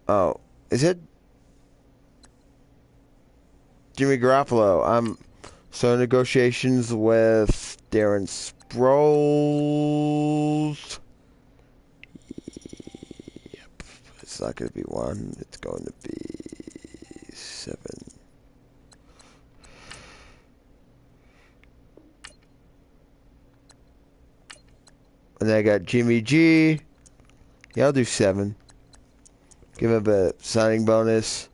Oh, is it... Jimmy Garoppolo? I'm... So negotiations with Darren Sproles. Yep. It's not going to be 1. It's going to be 7. And then I got Jimmy G. Yeah, I'll do 7. Give him a signing bonus.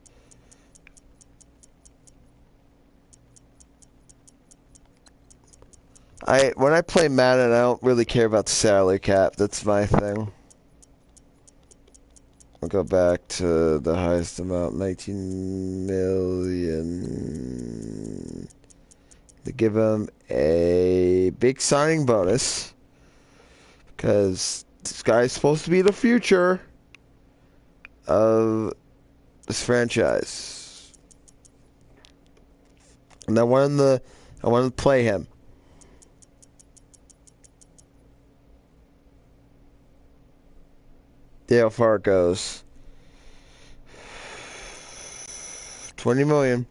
When I play Madden, I don't really care about the salary cap. That's my thing. I'll go back to the highest amount, 19 million. To give him a big signing bonus. Because this guy's supposed to be the future of this franchise. And I wanted to play him. Yeah, how far it goes. 20 million.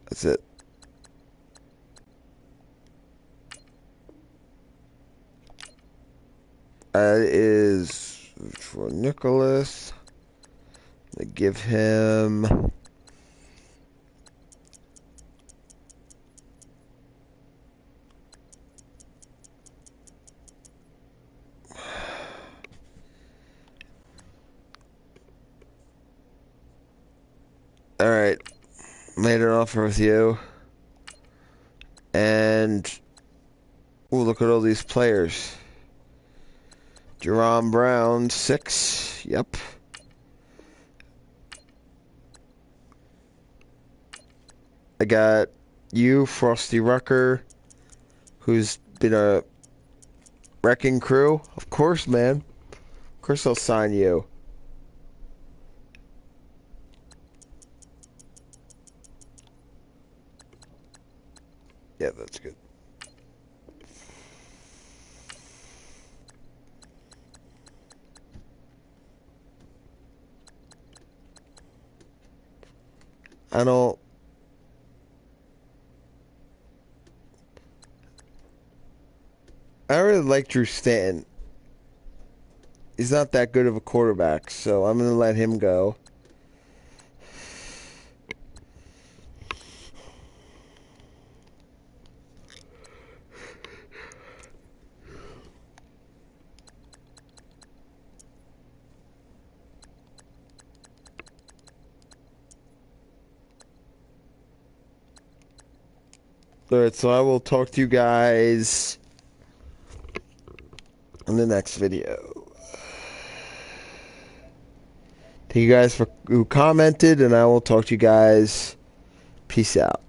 That's it. That is for Nicholas. I give him... Alright, made an offer with you. And, ooh, look at all these players. Jerome Brown, 6, yep. I got you, Frosty Rucker, who's been a wrecking crew. Of course, man. Of course I'll sign you. Yeah, that's good. I don't... I really like Drew Stanton. He's not that good of a quarterback, so I'm going to let him go. Alright, so I will talk to you guys in the next video. Thank you guys for who commented, and I will talk to you guys. Peace out.